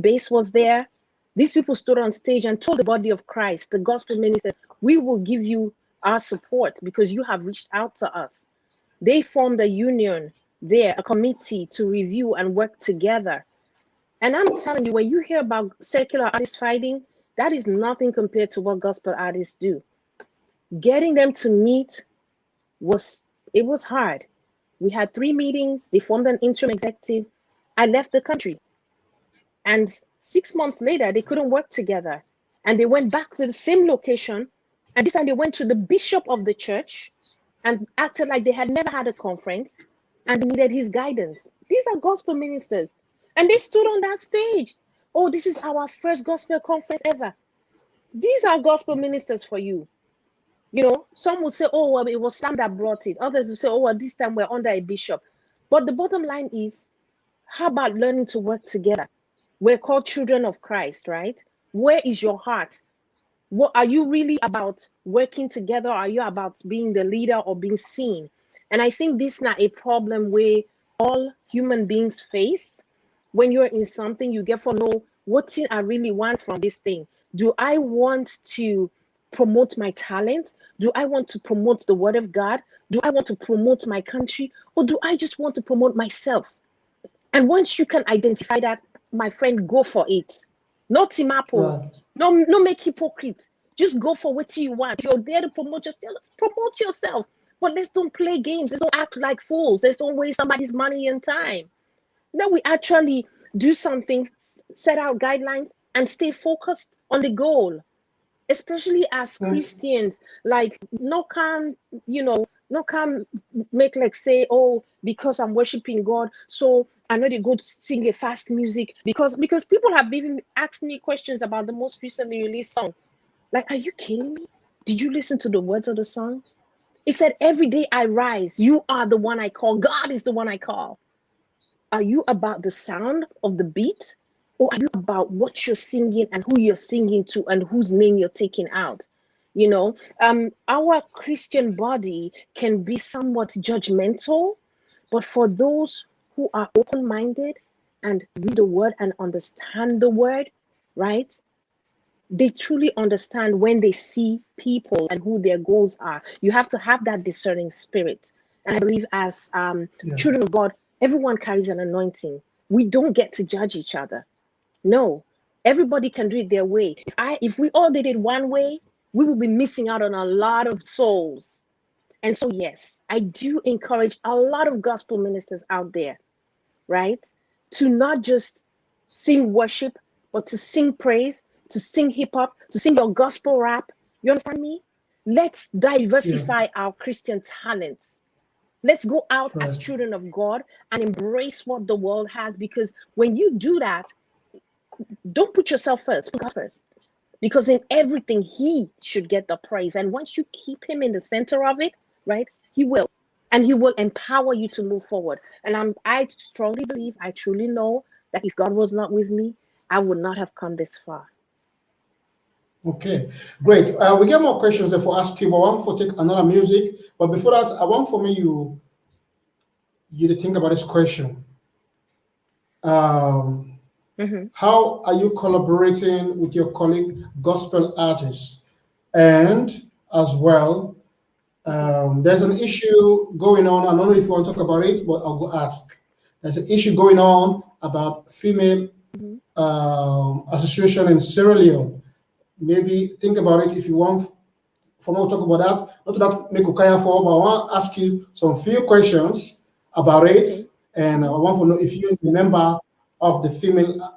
Bass was there. These people stood on stage and told the body of Christ, the gospel ministers, we will give you our support because you have reached out to us. They formed a union there, a committee to review and work together. And I'm telling you, when you hear about secular artists fighting, that is nothing compared to what gospel artists do. Getting them to meet was hard. We had 3 meetings. They formed an interim executive. I left the country. And 6 months later, they couldn't work together. And they went back to the same location. And this time they went to the bishop of the church and acted like they had never had a conference and needed his guidance. These are gospel ministers. And they stood on that stage. Oh, this is our first gospel conference ever. These are gospel ministers for you. You know, some would say, oh, well, it was SLAAM that brought it. Others would say, oh, well, this time we're under a bishop. But the bottom line is, how about learning to work together? We're called children of Christ, right? Where is your heart? What are you really about working together? Are you about being the leader or being seen? And I think this is not a problem where all human beings face. When you're in something, you get to know what thing I really want from this thing. Do I want to promote my talent? Do I want to promote the word of God? Do I want to promote my country? Or do I just want to promote myself? And once you can identify that, my friend, go for it. No team apple. Right. No make hypocrite. Just go for what you want. If you're there to promote yourself. But let's don't play games. Let's don't act like fools. Let's don't waste somebody's money and time. Then we actually do something, set out guidelines, and stay focused on the goal. Especially as Christians, like no can make like say, oh, because I'm worshiping God, so I know they go to sing a fast music because people have even asked me questions about the most recently released song. Like, are you kidding me? Did you listen to the words of the song? It said, every day I rise, you are the one I call. God is the one I call. Are you about the sound of the beat? Or are you about what you're singing and who you're singing to and whose name you're taking out? You know, our Christian body can be somewhat judgmental, but for those who are open-minded and read the word and understand the word, right? They truly understand when they see people and who their goals are. You have to have that discerning spirit. And I believe as children of God, everyone carries an anointing. We don't get to judge each other. No, everybody can do it their way. If we all did it one way, we will be missing out on a lot of souls. And so, yes, I do encourage a lot of gospel ministers out there, right? To not just sing worship, but to sing praise, to sing hip hop, to sing your gospel rap. You understand me? Let's diversify our Christian talents. Let's go out as children of God and embrace what the world has, because when you do that, don't put yourself first, put God first. Because in everything, he should get the praise. And once you keep him in the center of it, right, he will. And he will empower you to move forward. And I strongly believe, I truly know that if God was not with me, I would not have come this far. Okay, great. We get more questions there for ask you, but I want to take another music. But before that, I want for me you to think about this question. How are you collaborating with your colleague gospel artists? And as well, there's an issue going on. I don't know if you want to talk about it, but I'll go ask. There's an issue going on about female association in Sierra Leone. Maybe think about it if you want for more to talk about that. Not that make Ukaya for, but I want to ask you some few questions about it. And I want to know if you're a member of the Female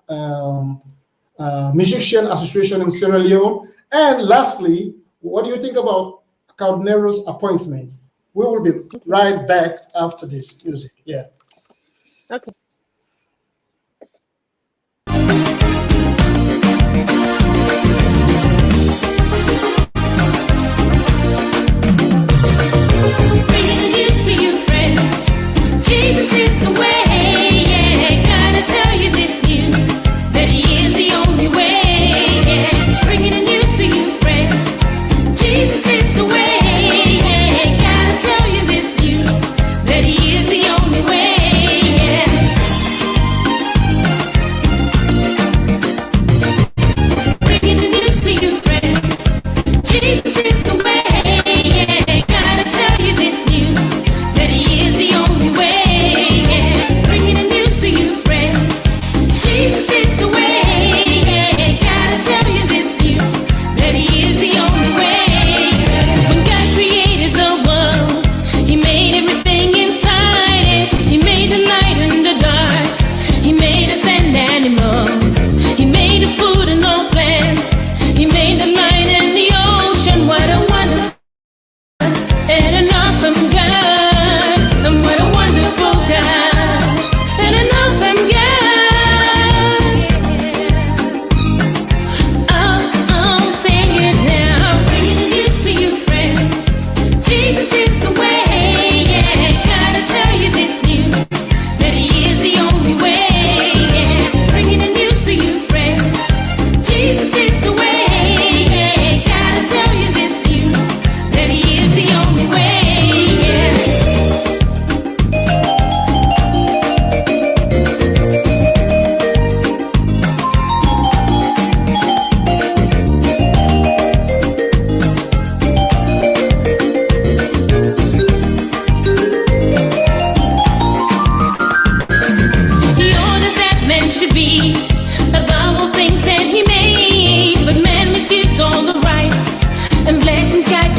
Musician Association in Sierra Leone. And lastly, what do you think about Caldero's appointment? We will be right back after this music. Yeah. Okay.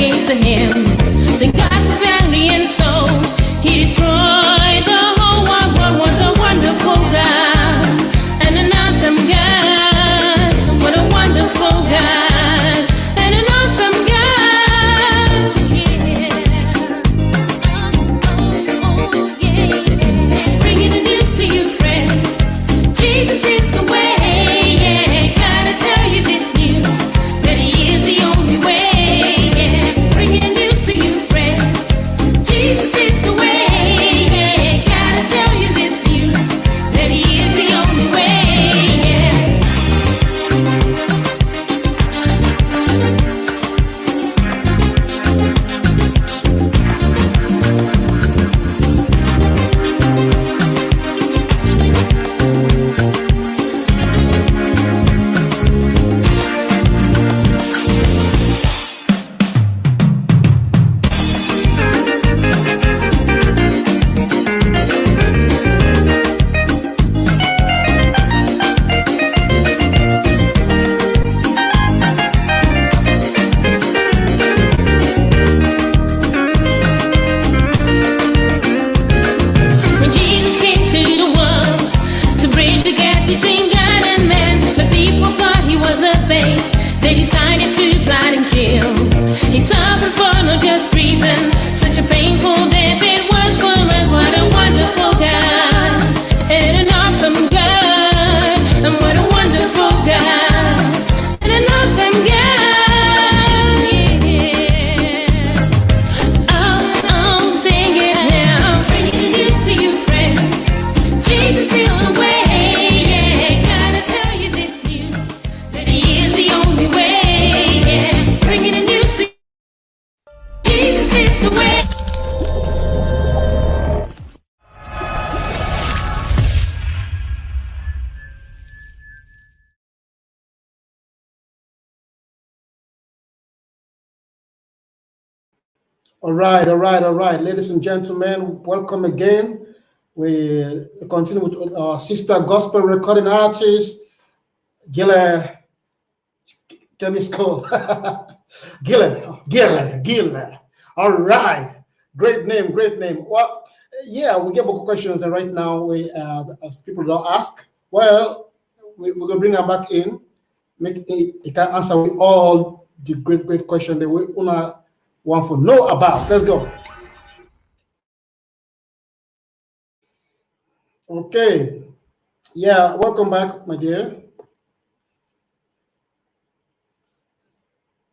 came to him. Then God the valiant soul, he destroyed the whole wide world. Was a wonderful God and an awesome God. What a wonderful God and an awesome God. Yeah. Oh, yeah. Bringing the news to you, friends. Jesus is the way. Yeah. Gotta tell you this news, that he is the only way. Yeah. Bringing the news to you, friends. Jesus is the way. Yeah. Gotta tell you this news, that he is the only way. Yeah. When Jesus came to the world to bridge the gap between God and man, but people thought he was a fake. They decided to blind and kill. He suffered for no just reason. Such a painful death it was for us. What a wonderful God and an awesome God. And what a wonderful God and an awesome God. Yeah. Oh, sing it now. Bringing the news to you, friends. Jesus is the way. Yeah. Gotta tell you this news, that he is the only way. Yeah. Bringing the news to you. Jesus is the way. All right, ladies and gentlemen, welcome again. We continue with our sister gospel recording artist, Giileh Kebbie Scholz. Giileh. All right, great name. Well, yeah, we get more questions that right now we as people don't ask. Well, we're gonna bring her back in, make it can answer with all the great question that we wanna want to know about. Let's go. Okay. Yeah, welcome back, my dear.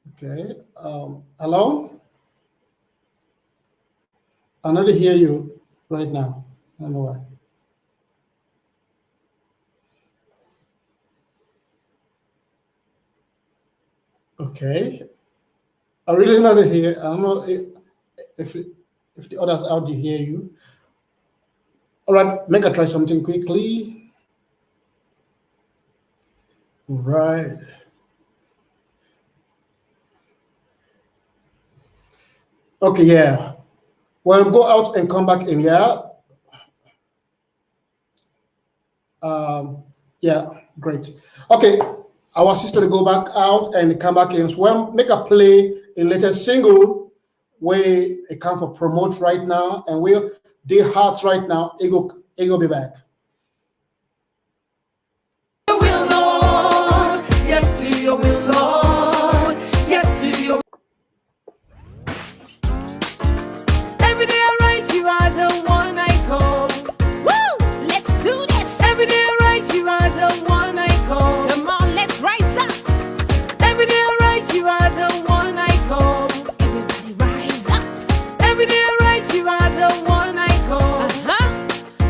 Okay. Hello? I not hear you right now. I don't know why. Okay. I really not hear. I don't know if the others out there hear you. All right, make a try something quickly. All right. Okay, yeah. Well, go out and come back in, yeah. Yeah, great. Okay, our sister to go back out and come back in. So we'll make a play in latest single where it come for promote right now, and we'll the heart right now. It go be back. Your will, Lord. Yes to your will, Lord. Yes to your. Every day I write, you are the one I call. Woo! Let's do this. Every day I write, you are the one I call. Come on, let's rise up. Every day I write, you are the one I call. Everybody rise up. Every day I write, you are the one I call.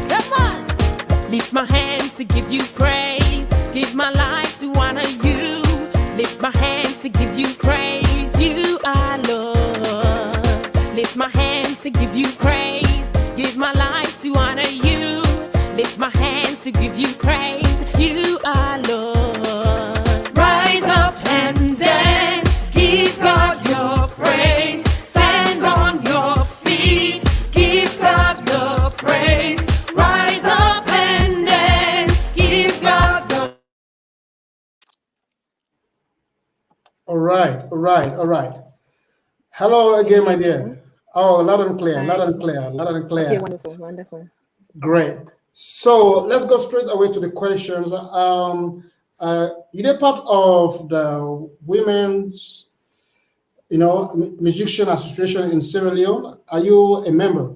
Come on. Lift my hands to give you praise. Give my life to honor you. Lift my hands to give you praise. You are Lord. Lift my hands to give you praise. Give my life to honor you. Lift my hands to give you praise. You are Lord. Rise up and dance. Give God your praise. Stand on your feet. Give God the praise. Rise up and dance. Give God the. All right. Hello Can you again, my hear me now? dear. Oh, loud and clear, loud Hi. and clear, loud and Okay, clear. wonderful, wonderful. Great. So let's go straight away to the questions. You're part of the Women's, Musician Association in Sierra Leone. Are you a member?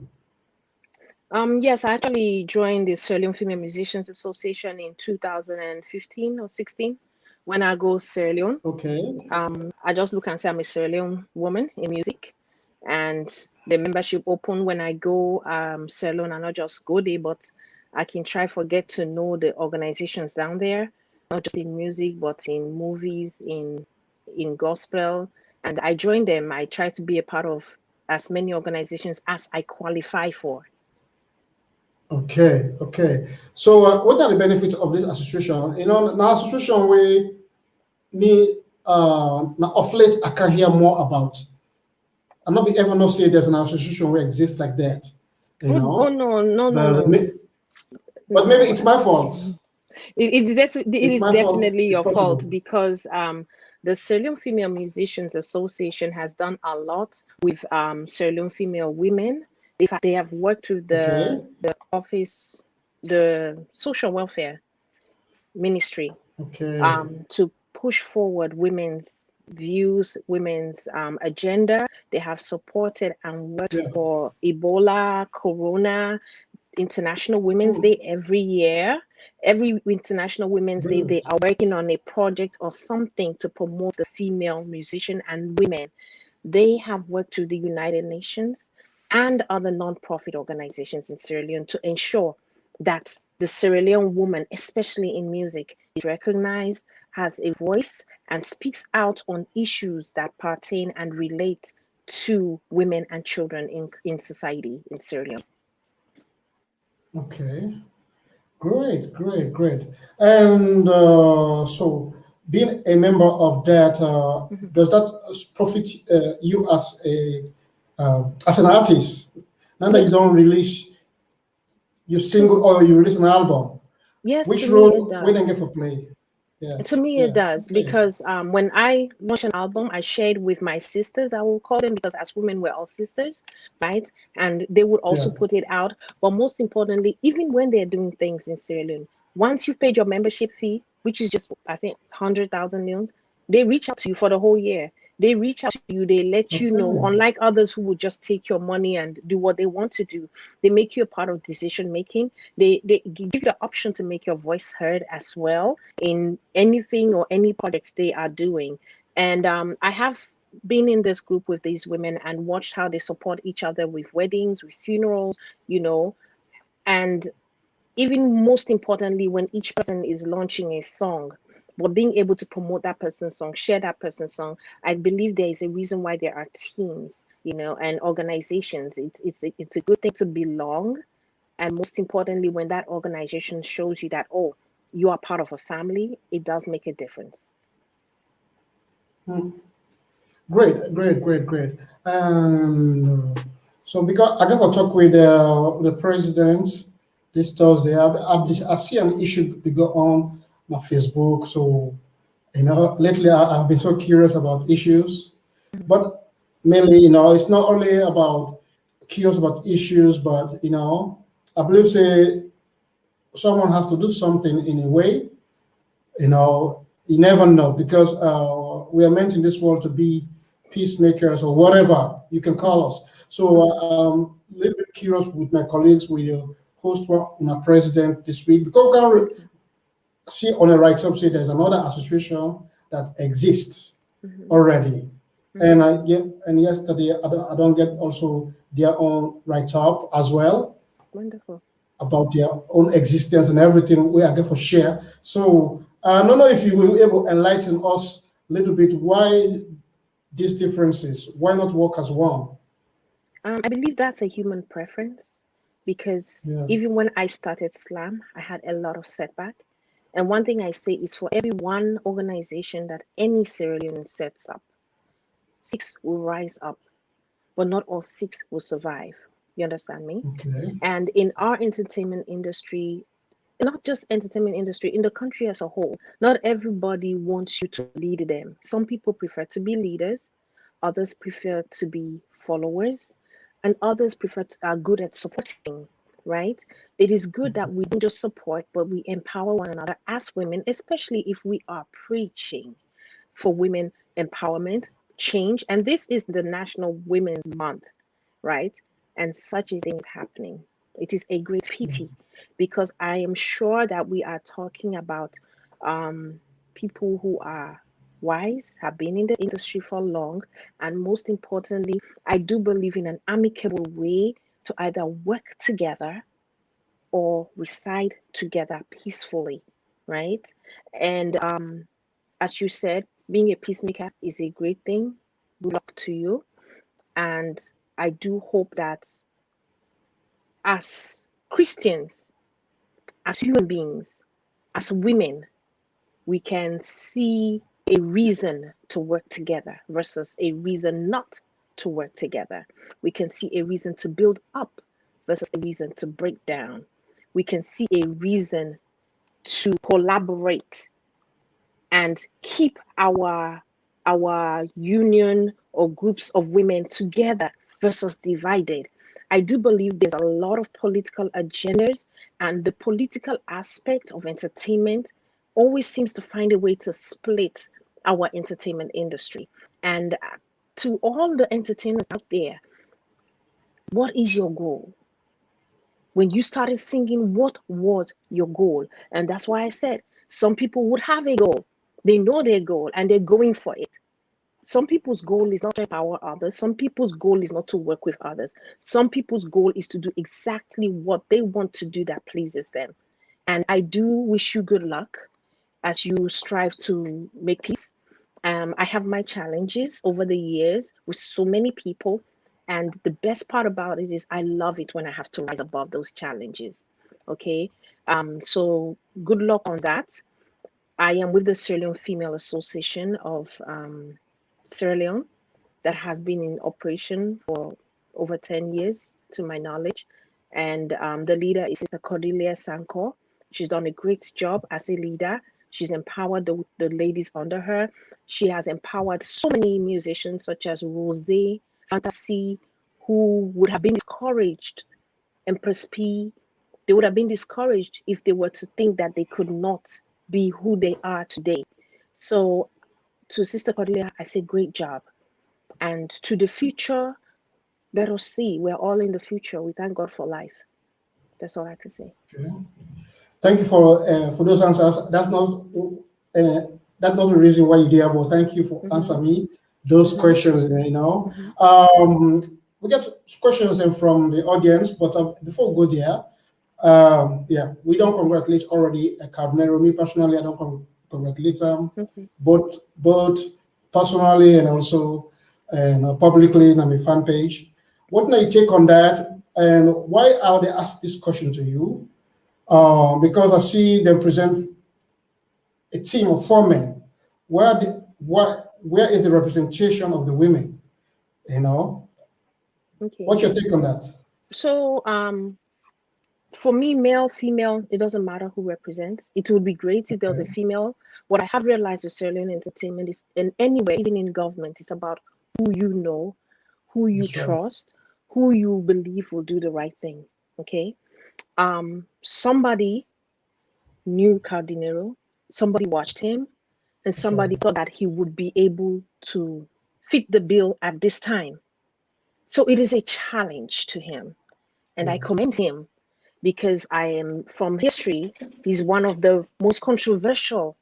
Yes, I actually joined the Salone Female Musicians Association in 2015 or 16 when I go Sierra Leone. Okay. I just look and say I'm a Sierra Leone woman in music, and the membership open when I go Sierra Leone. I not just go there, but I can try for get to know the organizations down there, not just in music, but in movies, in gospel. And I join them. I try to be a part of as many organizations as I qualify for. Okay. Okay. So what are the benefits of this association? Now association we need now of late I can hear more about. I'm not be ever not say there's an association where exists like that, Oh no, no, no, But no, but maybe no. it's my fault. It It's is my fault. definitely It's your fault possible. because the Sierra Leone Female Musicians Association has done a lot with Sierra Leone female women. They have worked with Okay. the office, the social welfare ministry, Okay. to push forward women's views, women's agenda. They have supported and worked Yeah. for Ebola, Corona, International Women's Hmm. Day every year. Every International Women's Day, they Brilliant. are working on a project or something to promote the female musician and women. They have worked with the United Nations and other non-profit organizations in Sierra Leone to ensure that the Sierra Leone woman, especially in music, is recognized, has a voice, and speaks out on issues that pertain and relate to women and children in society in Sierra Leone. Okay. Great. Great. Great. And so, being a member of that, Mhm. does that profit you as an artist? Now that you Yes, don't release your to single or you release an album, yes, to which me it role we does. then get for play? Yeah. To me, it Yeah. does Okay. because when I launched an album, I shared with my sisters. I will call them because as women, we're all sisters, right? And they would also Yeah. put it out. But most importantly, even when they're doing things in Sierra Leone, once you've paid your membership fee, which is just I think 100,000 leones, they reach out to you for the whole year. They reach out to you. They let you know. Okay. Unlike others who would just take your money and do what they want to do, they make you a part of decision making. They give you the option to make your voice heard as well in anything or any projects they are doing. And I have been in this group with these women and watched how they support each other with weddings, with funerals, you know, and even most importantly, when each person is launching a song, but being able to promote that person's song, share that person's song, I believe there is a reason why there are teams, and organizations. It's a good thing to belong, and most importantly, when that organization shows you that, oh, you are part of a family, it does make a difference. Hmm. Great, great, great, great. And so, because I got to talk with the president this Thursday, I see an issue to go on my Facebook. So, lately I've been so curious about issues, but mainly, it's not only about curious about issues, but I believe say someone has to do something in a way. You never know because we are meant in this world to be peacemakers or whatever you can Mhm, call us. So a little bit curious with my colleagues. We host one in our president this week because we can mhm, see on the right up say there's another association that exists mhm, already. And mhm. yesterday I don't get also their own write up as well Wonderful. about their own existence and everything we are there for share. So I don't know if you will able to enlighten us a little bit why these differences, why not work as one? I believe that's a human preference because Yeah. even when I started SLAAM, I had a lot of setback. And one thing I say is for every one organization that any Sierra Leonean sets up, six will rise up, but not all six will survive. You understand me? Okay. And in our entertainment industry, not just entertainment industry, in the country as a whole, not everybody wants you to lead them. Some people prefer to be leaders. others prefer to be followers, and others are good at supporting, right? It is good that we don't just support, but we empower one another as women, especially if we are preaching for women empowerment, change. And this is the National Women's Month, right? And such a thing is happening. It is a great pity because I am sure that we are talking about people who are wise, have been in the industry for long, and most importantly, I do believe in an amicable way to either work together or reside together peacefully, right? And as you said, being a peacemaker is a great thing. Good luck to you. And I do hope that as Christians, as human beings, as women, we can see a reason to work together versus a reason not to work together. We can see a reason to build up versus a reason to break down. We can see a reason to collaborate and keep our union or groups of women together versus divided. I do believe there's a lot of political agendas, and the political aspect of entertainment always seems to find a way to split our entertainment industry. And to all the entertainers out there, what is your goal? When you started singing, what was your goal? And that's why I said some people would have a goal. They know their goal and they're going for it. Some people's goal is not to empower others. Some people's goal is not to work with others. Some people's goal is to do exactly what they want to do that pleases them. And I do wish you good luck as you strive to make peace. I have my challenges over the years with so many people. And the best part about it is I love it when I have to rise above those challenges. Okay. So good luck on that. I am with the Sierra Leone Female Association of Sierra Leone that has been in operation for over 10 years, to my knowledge. And the leader is Sister Cordelia Sanko. She's done a great job as a leader. She's empowered the ladies under her. She has empowered so many musicians such as Rose, Fantasy, who would have been discouraged, Empress P. They would have been discouraged if they were to think that they could not be who they are today. So to Sister Cordelia, I say great job. And to the future, let us see. We're all in the future. We thank God for life. That's all I can say. Okay. Thank you for those answers. That's not the reason why you're there, but thank you for answering me those questions. We get questions from the audience, but before we go there, we don't congratulate already Cardinero. Me personally, I don't congratulate them, both personally and also publicly on my fan page. What do you take on that, and why are they ask this question to you? Because I see them present a team of 4 men. Where is the representation of the women? Okay. What's your take on that? So for me, male, female, it doesn't matter who represents. It would be great if there was a female. What I have realized with Sierra Leone entertainment is, and anywhere, even in government, it's about who you know, who you trust, who you believe will do the right thing. Okay. Somebody knew Cardinero, somebody watched him, and somebody thought that he would be able to fit the bill at this time. So it is a challenge to him. And I commend him because I am from history. He's one of the most controversial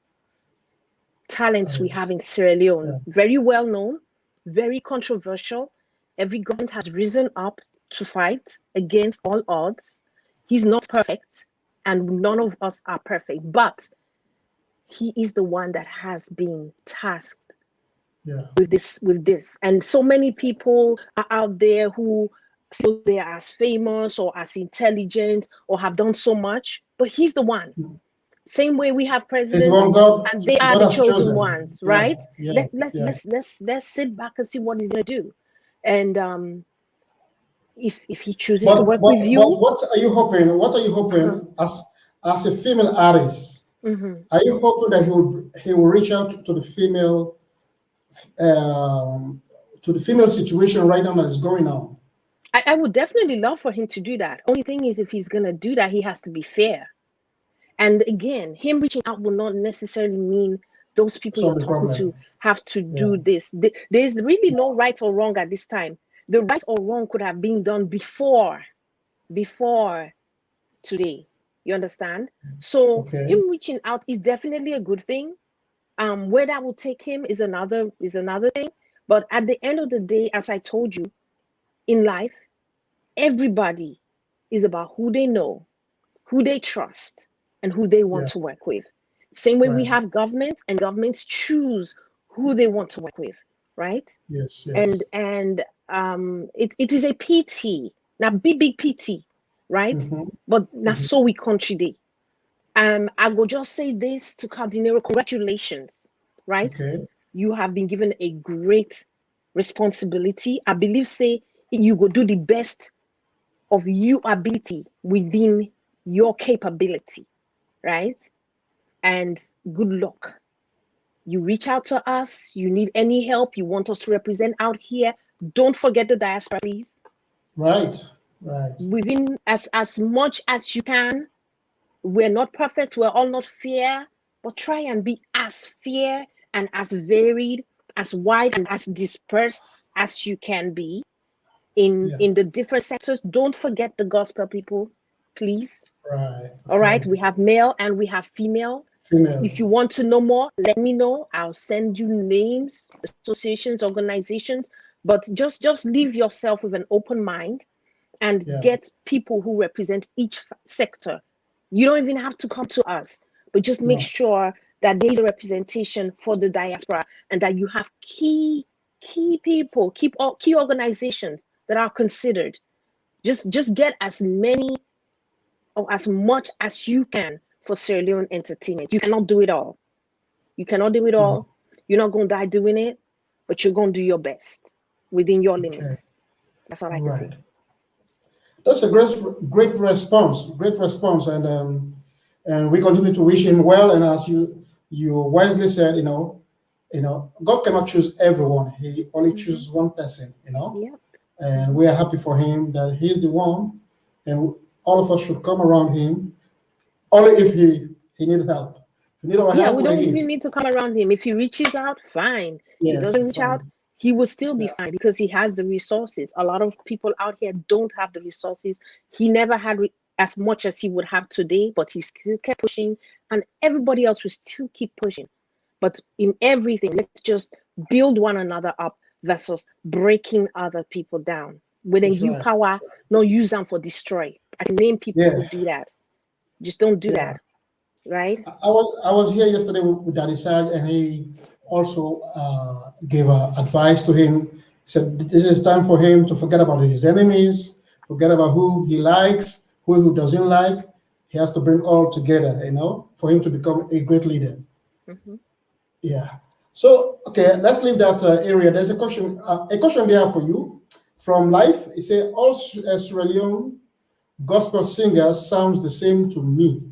talents we have in Sierra Leone. Very well known, very controversial. Every government has risen up to fight against all odds. He's not perfect, and none of us are perfect, but he is the one that has been tasked with this. And so many people are out there who feel they are as famous or as intelligent or have done so much, but he's the one. Same way we have presidents, and they are the chosen ones, right? Let's sit back and see what he's gonna do. And if he chooses to work with you, what are you hoping as a female artist? Are you hoping that he will reach out to the female to the female situation right now that is going on. I would definitely love for him to do that. Only thing is, if he's going to do that, he has to be fair. And again, him reaching out will not necessarily mean those people Solve you're the talking problem. to have to do this. There's really no right or wrong at this time. The right or wrong could have been done before today. You understand? So Okay. him reaching out is definitely a good thing. Where that will take him is another thing. But at the end of the day, as I told you, in life, everybody is about who they know, who they trust, and who they want Yeah. to work with. Same way we Right. have government, and governments choose who they want to work with, right? Yes. Yes. And it is a PT, now big PT, right? Mhm. But not so we country day. I will just say this to Cardinero, congratulations, right? Okay. You have been given a great responsibility. I believe say you go do the best of your ability within your capability, right? And good luck. You reach out to us, you need any help, you want us to represent out here, don't forget the diaspora, please. Right. Right. Within as much as you can. We're not perfect, we're all not fair, but try and be as fair and as varied, as wide and as dispersed as you can be in Yeah. the different sectors. Don't forget the gospel people, please. Right. All right, Okay. we have male and we have female. Female. If you want to know more, let me know. I'll send you names, associations, organizations, but just leave yourself with an open mind and Yeah. get people who represent each sector. You don't even have to come to us, but just make No. sure that there is a representation for the diaspora and that you have key people, key organizations that are considered. Just get as many or as much as you can for Sierra Leone entertainment. You cannot do it all. You cannot do it No. all. You're not going to die doing it, but you're going to do your best within your Okay. limits. That's all I can say. Right. That's a great response. Great response, and we continue to wish him well. And as you wisely said, God cannot choose everyone. He only chooses one person. Yeah. And we are happy for him that he's the one, and all of us should come around him. Only if he needs help. If you need our Yeah, help, we we're don't here. even need to come around him. If he reaches out, fine. He Yes, doesn't reach out, fine. he will still be Yeah. fine because he has the resources. A lot of people out here don't have the resources. He never had as much as he would have today, but he still kept pushing, and everybody else will still keep pushing. But in everything, let's just build one another up versus breaking other people down. When That's you right. power, not use them for destroy. I can name people Yeah. who do that. Just don't do Yeah. that, right? I was here yesterday with Daddy Saj, and he also gave advice to him. He said this is time for him to forget about his enemies, forget about who he likes, who he doesn't like. He has to bring all together, for him to become a great leader. Mhm. Yeah. So okay, let's leave that area. There's a question there for you from life. It says all Sierra Leone gospel singers sounds the same to me.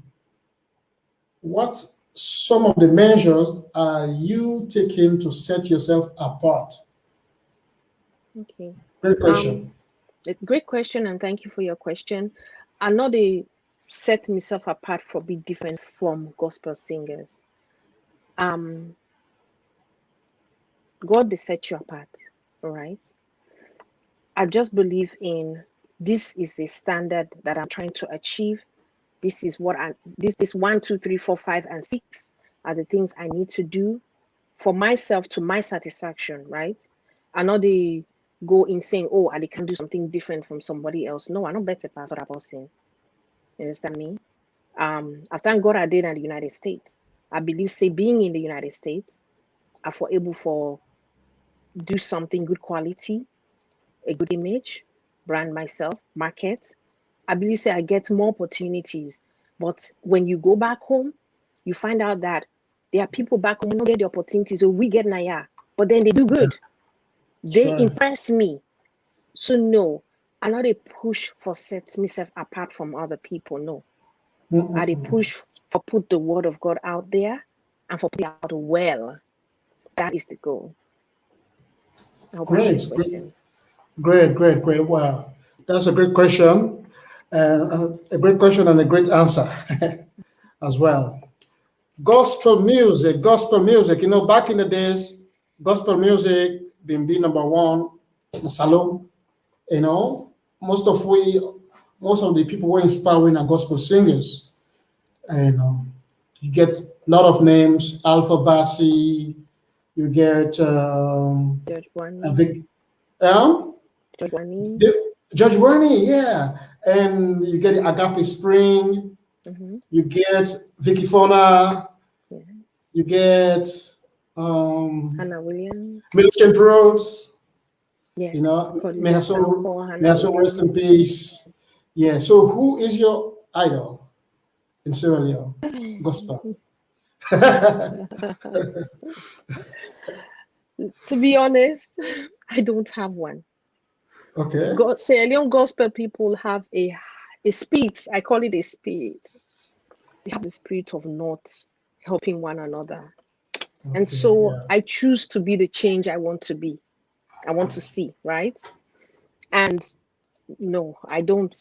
What some of the measures are you taking to set yourself apart? Okay. Great question. Great question, and thank you for your question. I know they set myself apart for be different from gospel singers. Um, God they set you apart, all right? I just believe in this is the standard that I'm trying to achieve. This is what this 1, 2, 3, 4, 5, and 6 are the things I need to do for myself to my satisfaction, right? I know they go in saying, oh, I can do something different from somebody else. No, I'm not better past what I'm saying. You understand me? I thank God I did in the United States. I believe, say, being in the United States, I for able for do something good quality, a good image, brand myself, market. I believe, say, I get more opportunities. But when you go back home, you find out that there are people back home who don't get the opportunities, so we get Naya, but then they do good. They Sure. impress me. So no, I not a push for set myself apart from other people. No, I they push for put the word of God out there and for put it out well. That is the goal. I hope I answered Great, your great, question. great. Wow, that's a great question, a great question and a great answer as well. Gospel music. You know, back in the days, gospel music been number one in Salone. You know, most of we, most of the people were inspiring are gospel singers. And you get a lot of names: Alpha Bassi. You get George a Wani, Vic, um, George Wani. Judge Warney, yeah, and you get Agape Spring. Mm-hmm. You get Vicky Fona. Yeah. You get um, Hannah Williams. Milton Rhodes. Yes. You know, Cordelia Sample, may Hannah her soul rest in Williams. peace. Yeah. So, who is your idol in Sierra Leone? Gospel. To be honest, I don't have one. Okay. God, Sierra Leone gospel people have a spirit. I call it a spirit. They have the spirit of not helping one another. And Okay. so Yeah. I choose to be the change I want to be. I want to see, right? And no, I don't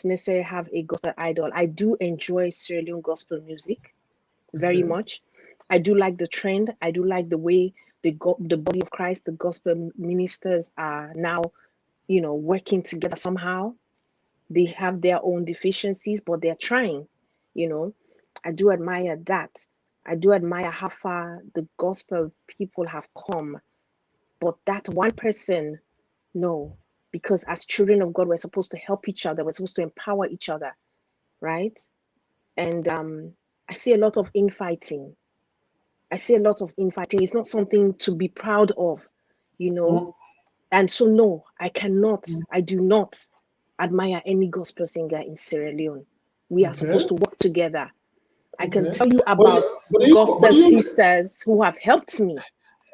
necessarily have a gospel idol. I do enjoy Sierra Leone gospel music very Okay. much. I do like the trend. I do like the way the body of Christ, the gospel ministers are now, working together somehow. They have their own deficiencies, but they're trying, you know. I do admire that. I do admire how far the gospel people have come. But that one person, no, because as children of God, we're supposed to help each other, we're supposed to empower each other, right? And I see a lot of infighting. I see a lot of infighting. It's not something to be proud of, you know. Mm, And so, no, I do not admire any gospel singer in Sierra Leone. We are okay. supposed to work together. I can Okay. tell you But about but gospel do you sisters who have helped me.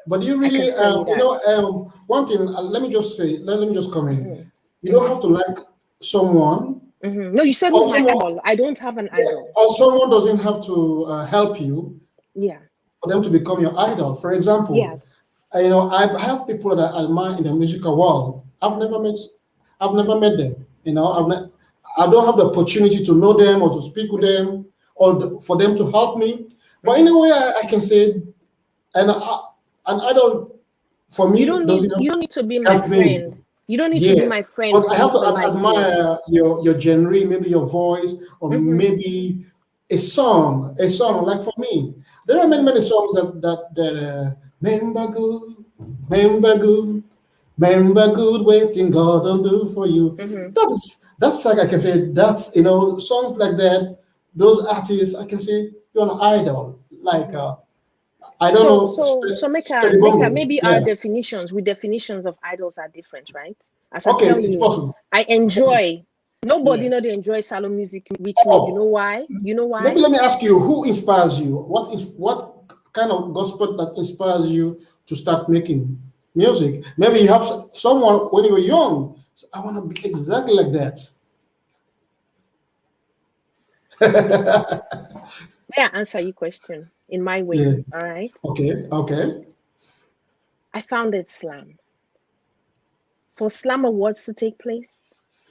but do you I can really tell you you that. know one thing? Let me just say. Let me just comment. Mhm, You don't have mhm, to like someone, mhm. No, you said or who's my someone, idol? I don't have an yeah, idol. or someone doesn't have to help you Yeah. for them to become your idol. For example, Yes. I have people that I admire in the musical world. I've never met them. I don't have the opportunity to know them or to speak with Mhm, them or for them to help me. But in mhm. a way, I can say an idol for You me don't need doesn't have you to don't need to be my help me. friend. You don't need to be Yes, my friend but for I have me to to like you. admire your genre, maybe your voice, or Mhm, maybe a song. A song mhm, like for me, there are mhm, many songs that remember good, remember good, waiting God don't do for you. mhm. That's like I can say that's songs like that. Those artists I can say you're an idol. Like Mhm. I don't So know, so so Steady Bongo. maybe our Yeah. definitions of idols are different, right? As I'm Okay, telling it's you, possible. I It's possible. enjoy nobody Yeah. know they enjoy salon music reach me. You know Oh, why? You know maybe why? let me ask you, who inspires you? What kind of gospel that inspires you to start making music? Maybe you have someone when you were young. I want to be exactly like that. May I answer your question in my way? Yeah. All right. Okay. Okay. I founded SLAAM. For SLAAM Awards to take place,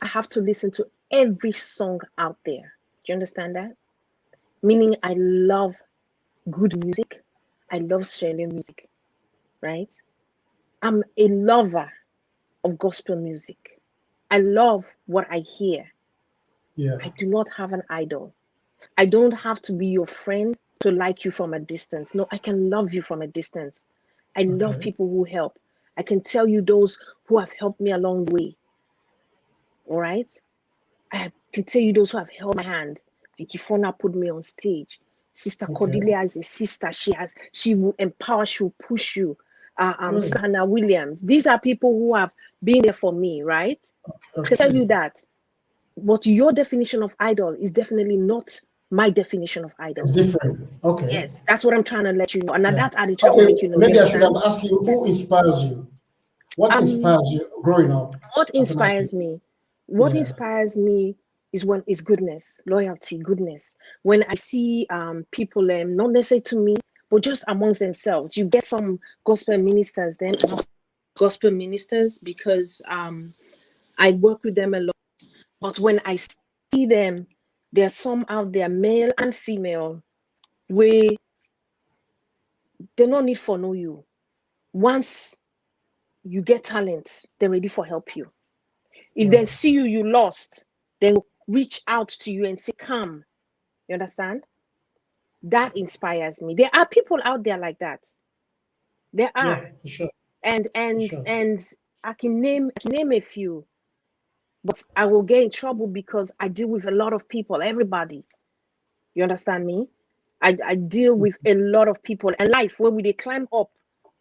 I have to listen to every song out there. Do you understand that? Meaning I love good music. I love Australian music, right? I'm a lover of gospel music. I love what I hear. Yeah. I do not have an idol. I don't have to be your friend to like you from a distance. No, I can love you from a distance. I love Okay. people who help. I can tell you those who have helped me along the way. All right. I can tell you those who have held my hand. Vicky Fona put me on stage. Sister Okay. Cordelia is a sister. She will empower, she will push you. Great. Sister Hannah Williams. These are people who have been there for me, right? I can tell you Okay. that. But your definition of idol is definitely not my definition of It's idol. different. Okay. Yes, that's what I'm trying to let you know. And Yeah. that's how trying to Okay. make you know. You Maybe I should have understand? asked you who Yes. inspires you. What Um, inspires you growing up what as an inspires artist? me? What Yeah. inspires me is goodness, loyalty, goodness. When I see people, not necessarily to me, but just amongst themselves. You get some gospel ministers, then gospel ministers because I work with them a lot. But when I see them, there's some out there, male and female, where they no need for know you. Once you get talent, they're ready for help you. If they see you lost, they will reach out to you and say, come. You understand? That inspires me. There are people out there like that. There are. Yeah, for sure. And Sure. I can name a few, but I will get in trouble because I deal with a lot of people, everybody. You understand me? I deal with a lot of people, and life when we they climb up,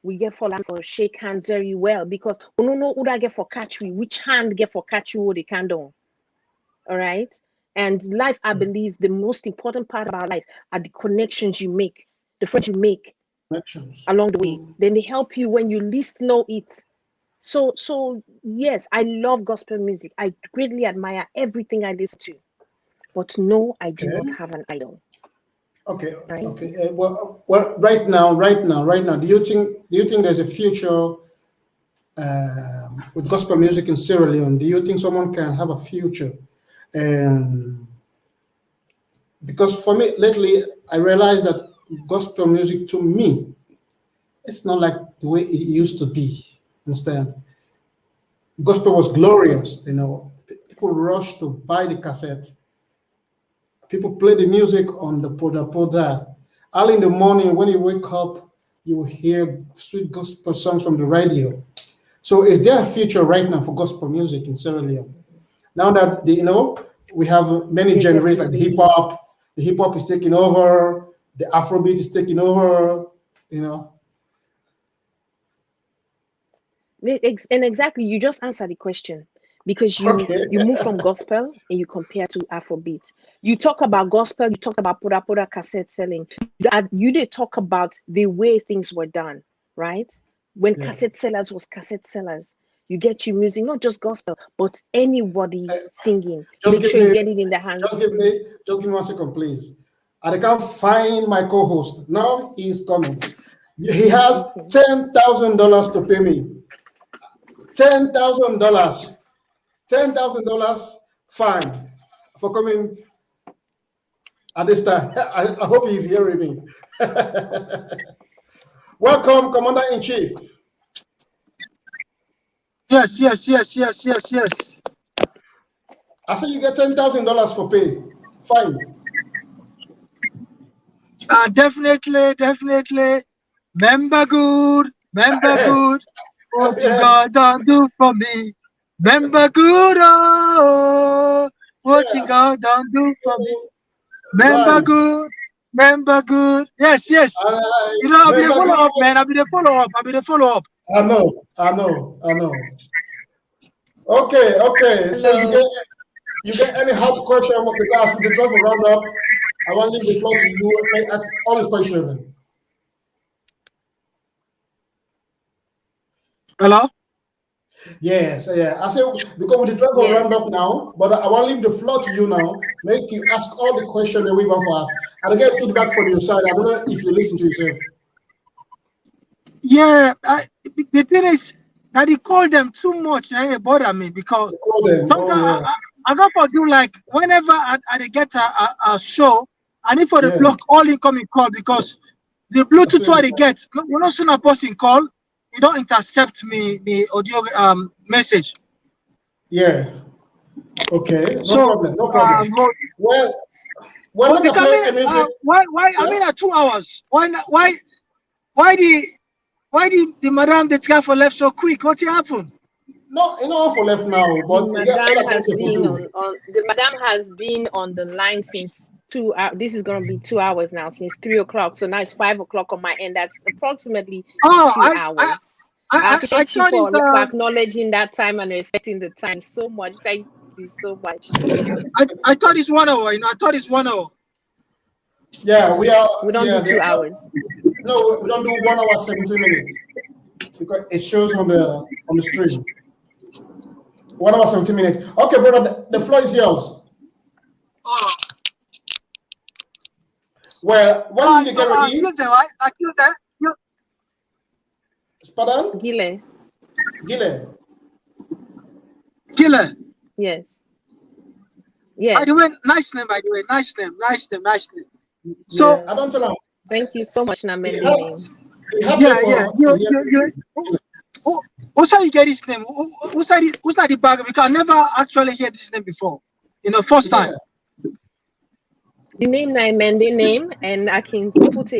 we get for shake hands very well because we don't know who that get for catch we, which hand get for catch you, what they can do. All right. And life, I believe the most important part about life are the connections you make, the friends you make along the way. Then they help you when you least know it. So yes, I love gospel music. I greatly admire everything I listen to. But no, I do not have an idol. Okay. Right? Okay. Well, right now, do you think there's a future with gospel music in Sierra Leone? Do you think someone can have a future? Because for me, lately, I realized that gospel music, to me, it's not like the way it used to be. Understand? Gospel was glorious. People rushed to buy the cassette. People play the music on the poda. Early in the morning, when you wake up, you will hear sweet gospel songs from the radio. So is there a future right now for gospel music in Sierra Leone? Now that we have many genres like the hip hop. The hip hop is taking over. The Afrobeat is taking over. And exactly, you just answered the question because you move from gospel and you compare to Afrobeat. You talk about gospel, you talk about poda cassette selling. You did talk about the way things were done, right? When cassette sellers was cassette sellers. You get your music, not just gospel, but anybody singing. Make sure you get it in the hands. Just give me 1 second, please. I can't find my co-host. Now he's coming. He has $10,000 to pay me. $10,000. $10,000 fine for coming at this time. I hope he's hearing me. Welcome, Commander-in-Chief. Yes. I said you get $10,000 for pay. Fine. Definitely. Member good. What you God done do for me? Member good, oh. What you God done do for me? Member good. Yes. I'll be the follow-up, man. I'll be the follow-up. I know. Okay. So you get any hard question because the drive will round up. I want to leave the floor to you. May ask all the questions. Hello? Yes. I say because with the drive will round up now, but I want to leave the floor to you now. Make you ask all the questions that we want to ask. I'll get feedback from your side. I don't know if you listen to yourself. Yeah, the thing is that he called them too much and it bother me because sometimes I got to do like whenever I get a show, I need for the block all incoming call because the Bluetooth what they get, when I soon a person call, you don't intercept me the audio message. Yeah. Okay. No problem. Well, look at play music. Why? I mean, 2 hours. Why the madam the guy for left so quick? What happened? No, for left now. But the madam has been on the line since 2 hours. This is going to be 2 hours now, since 3 o'clock. So now it's 5 o'clock on my end. That's approximately 2 hours. I appreciate you for acknowledging that time and respecting the time so much. Thank you so much. I thought it's 1 hour. I thought it's 1 hour. Yeah, we don't do 2 hours. No, we don't do 1 hour 17 minutes because it shows on the stream. 1 hour 17 minutes. Okay, brother, the floor is yours. Well, when you get ready, I killed that. Pardon? Giileh. Giileh. Giileh. Yes. Yeah. By the way, nice name. By the way, nice name. So Yeah, I don't tell him. Thank you so much, Namende He name. helped me yeah. for hearing. Who's how you get this name? Who's that the bag? Because I never actually heard this name before. First time. The name na Mende name, and I can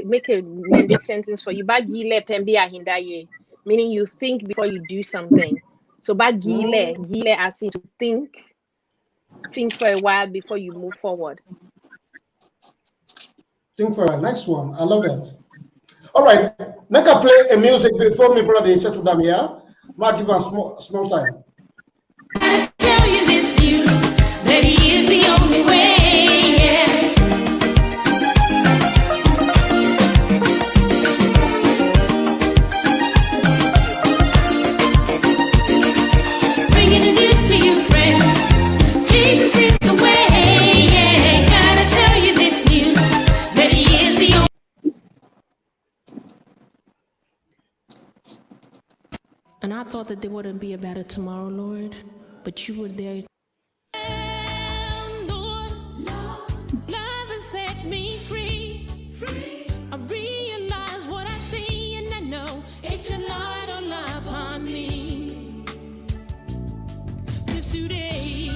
make a Mende sentence for you. Ba Giileh Pembe Ahindaye, meaning you think before you do something. So Ba Giileh as in to think for a while before you move forward. Think for a nice one. I love that. All right, make I play a music before me brother settle down here. Might give us small time. I tell you this news that he is the only way. Yeah. Bringing the news to you, friend. Jesus is the way. Yeah. Gotta tell you this news that he is the only. And I thought that there wouldn't be a better tomorrow, Lord, but you were there. Lord, love has set me free. I realize what I see, and I know it's your light all upon me. 'Cause today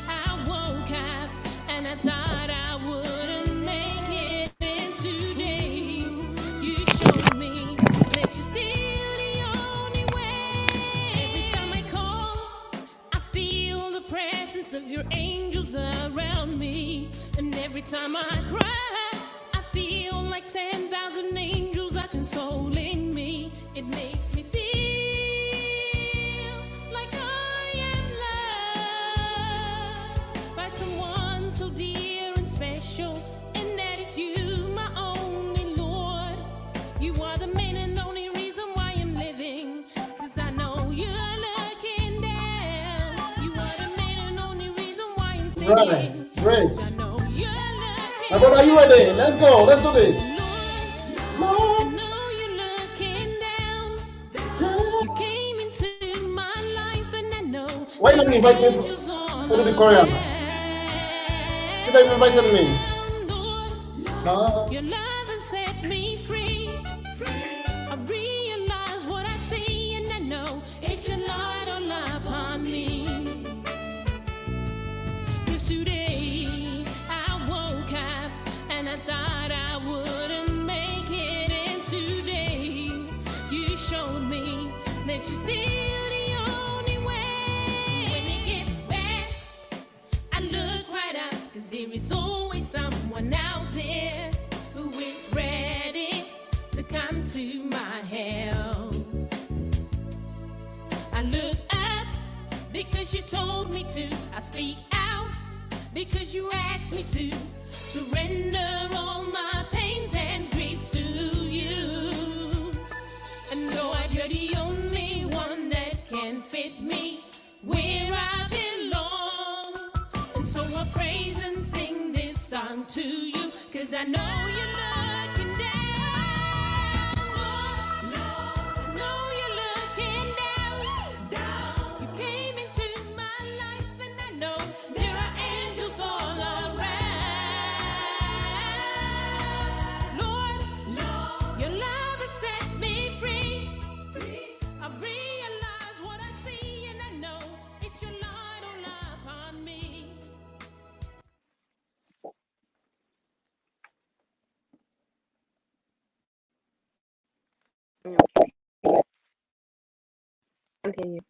I woke up and I thought I wouldn't make it, and today you showed me that you're still the only way. Every time I call, I feel the presence of your angels around me. And every time I cry, I feel like 10,000 angels are consoling me. It makes me feel like I am loved by someone so dear and special, and that is you, my only Lord. You are the main and only reason why I'm living, 'cause I know you're looking down. You are the main and only reason why I'm singing. Right, great. I know you're looking My brother, are you ready? Let's go. Let's do this. I know you're looking down. You came into my life, and I know Why you not invite me angels all to do the choreography? around. Should I invite me? Lord, No. your love has set me free. I realize what I see, and I know it's your light all upon me. 'Cause today I woke up and I thought I wouldn't make it, and today you showed me that you're still the only way. When it gets bad, I look right up, 'cause there is always someone out there who is ready to come to my help. I look up because you told me to. I speak out because you asked me to. Surrender all my pains and griefs to you. And know you're the only one that can fit me where I belong. And so I praise and sing this song to you, 'cause I know you're looking down. I know you're looking down. You came into my life, and I know there are angels all around. Lord, your love has set me free. I realize what I see, and I know it's your light all upon me. Can't hear you.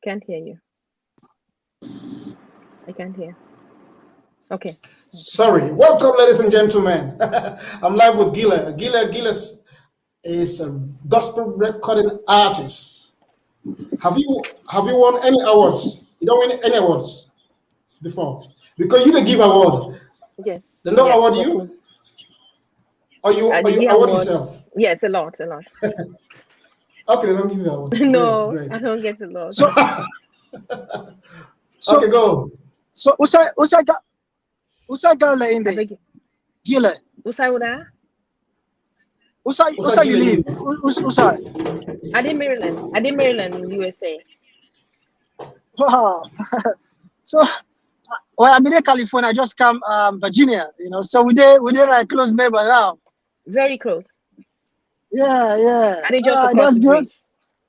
Can't hear you. I can't hear. Okay. Sorry. Welcome, ladies and gentlemen. I'm live with Giileh. Giileh is a gospel recording artist. Have you won any awards? You don't win any awards before, because you didn't give award. Yes. They don't Yeah, award we're you? cool. Or you The Giileh award award. yourself? Yes, a lot, a lot. Okay, they don't give you award. No, Great. I don't get a lot. So, so, Okay, go. so Usa Gale in I the beg you. Giileh. Usai Uda? Usa you Giileh live. Usa. I did Maryland. I did Maryland in USA. Wow. So, well, I'm in California. I just come Virginia. You know, so we did like close neighbor now. Very close. Yeah. I did just across That's the good.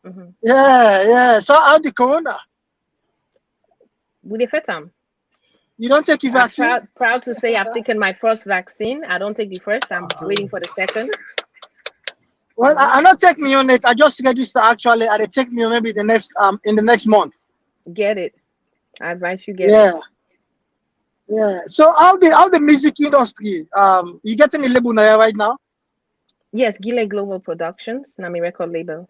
bridge. Yeah. So how the corona? With the FETAM. You don't take your I'm vaccine? proud to say I've taken my first vaccine. I don't take the first. I'm waiting for the second. Well, I not take me on it. I just register actually. I take me on maybe the next in the next month. Get it. I advise you get it. Yeah. So how the music industry? You getting a label now right now? Yes, Giileh Global Productions, Nami record label.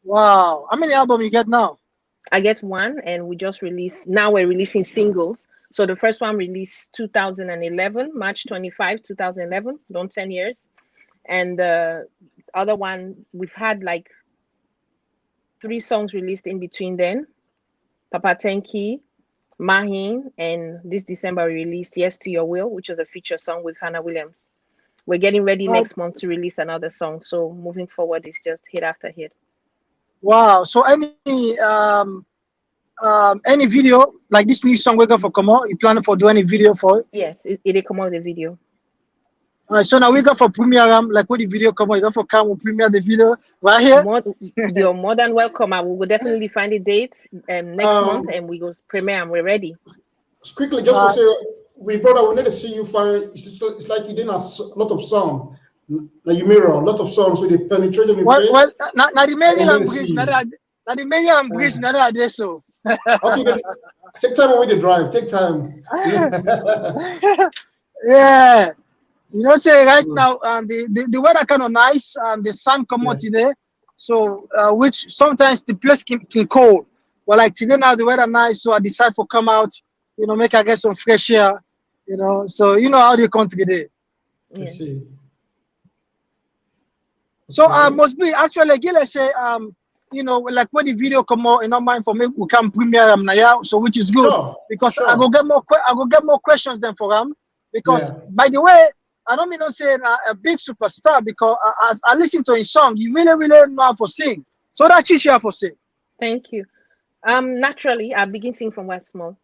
Wow. How many albums you get now? I get one, and we just released. Now we're releasing singles. So the first one released 2011, March 25, 2011. Don't 10 years. And the other one, we've had like 3 songs released in between then. Papa Tenki, Mahin, and this December we released Yes to Your Will, which is a feature song with Hannah Williams. We're getting ready next month to release another song. So moving forward is just hit after hit. Wow. So any video like this new song we're going for come out? You planning for do any video for it? Yes, it come out the video. All right, so now we go for premiere like when the video come out, you go for come premiere the video right here. You're more than welcome. I will definitely find a date next month, and we go premiere and we're ready. Quickly, just to say, brother, we need to see you find. It's like you didn't have a lot of song. Now you mirror a lot of songs with the penetrating the face. Well, now the Maryland bridge, now the Maryland bridge, now that there so. Okay, take time away the drive. Take time. Yeah. You know, say right now, the weather kind of nice. The sun come out today, so which sometimes the place can cold. But like today now, the weather nice, so I decide to come out. You know, make I get some fresh air. You know, so you know how the country today. I see. So must be actually Giileh say you know, like when the video come out, in our mind for me, we can premiere now, so which is good because I go get more questions than for them because by the way. I don't mean to say a big superstar because as I listen to his song, you really know how to sing. So that's she have to sing. Thank you. Naturally, I begin singing from West Small,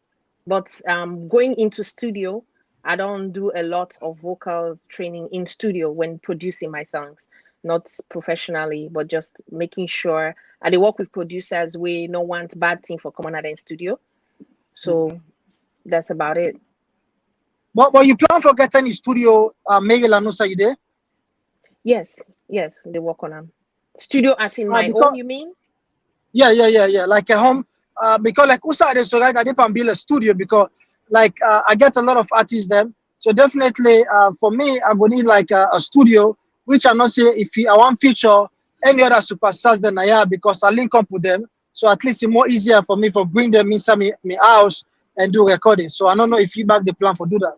but going into studio, I don't do a lot of vocal training in studio when producing my songs, not professionally, but just making sure I work with producers we no want bad thing for coming out in studio. So that's about it. But you plan for getting a studio, Maryland, no say you there? Yes, they work on them. Studio as in my home, you mean? Yeah. Like a home, because like Usa they so right, I didn't build a studio because like I get a lot of artists them. So definitely for me, I would need like a studio, which I not say if I want feature any other superstars than I have because I link up with them. So at least it's more easier for me for bring them inside my house and do recording. So I don't know if you back the plan for do that.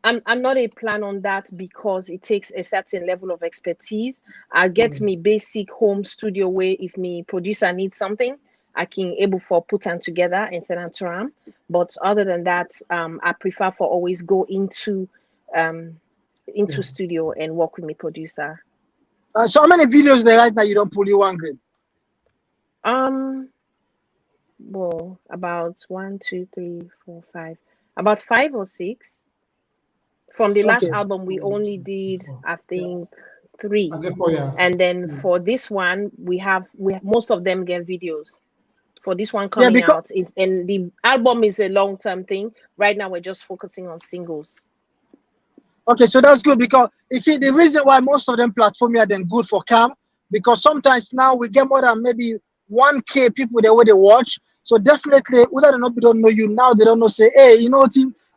I'm not a plan on that because it takes a certain level of expertise. I get me basic home studio where if me producer needs something, I can able for put them together and send them to them. But other than that, I prefer for always go into studio and work with me producer. So how many videos there right now you don't pull you one grade? Well, about 1, 2, 3, 4, 5, about 5 or 6. From the last album, we only did, I think, 3. And then for this one, we have most of them get videos. For this one coming out, and the album is a long-term thing. Right now, we're just focusing on singles. Okay, so that's good because you see the reason why most of them platforms are then good for cam because sometimes now we get more than maybe 1K people the way they watch. So definitely, whether or not they don't know you now, they don't know say, hey, you know what?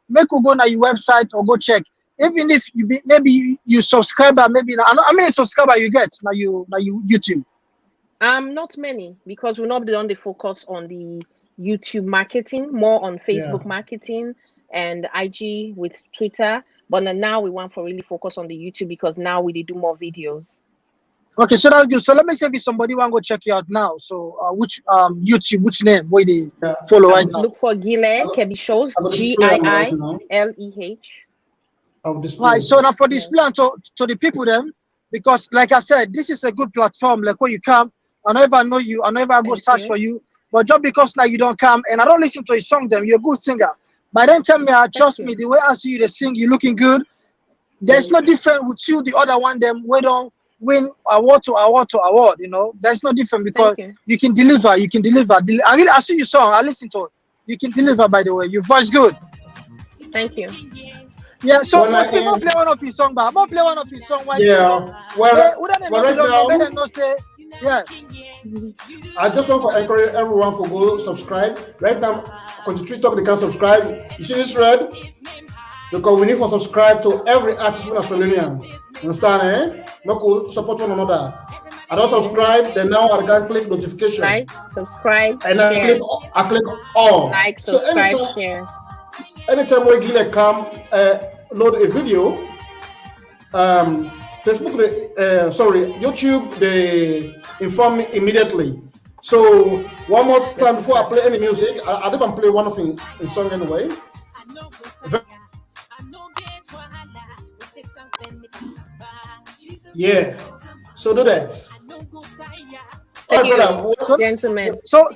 Make you go on your website or go check. Even if maybe you subscriber, maybe how many subscriber you get now you YouTube? Not many because we're not on the focus on the YouTube marketing, more on Facebook marketing and IG with Twitter. But now we want for really focus on the YouTube because now we do more videos. Okay, so that's good. So let me say if somebody want to go check you out now. So which YouTube, which name where they follow right now? Look for Giileh Kebbie Scholz, Giileh. I'll display. Right. So now for display and to the people then, because like I said, this is a good platform. Like where you come, I never know you, I never go search for you. But just because now you don't come and I don't listen to your song, them you're a good singer. But then tell me, trust me, the way I see you, they sing, you looking good. There's no difference with you, the other one, them we don't win award to award to award. You know, there's no difference because you can deliver. You can deliver. I see your song. I listen to it. You can deliver. By the way, your voice good. Thank you. Yeah. So let's play one of his song. But I'm gonna play one of his song. Yeah. Well, right now, yeah. I just want to encourage everyone to go subscribe. Right now, continue talk. They can subscribe. You see this red? Because we need to subscribe to every artist in Australia. Understand, eh? No support one another. I don't subscribe, then now I can click notification. Like, subscribe, and share. I click all. Like, subscribe, share. Anytime we come load a video, Facebook, YouTube, they inform me immediately. So one more time before I play any music, I think I'm play one of in song anyway. Yeah, so do that. All right, brother. Gentlemen. So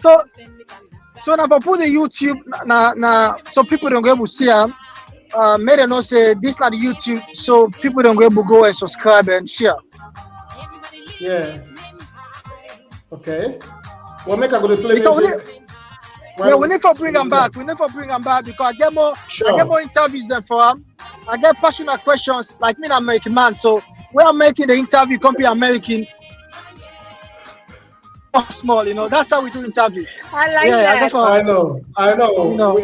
now for put the YouTube now so people don't go able to see them. May they know say this not the YouTube, so people don't go able to go and subscribe and share. Yeah. Okay. Well, make I go to play music. Yeah, we need to bring them back. We need to bring them back because I get more interviews than for them. I get passionate questions like me, an American man. So when I'm making the interview, come be American. Small, you know, that's how we do interview. I like that. I know. You know.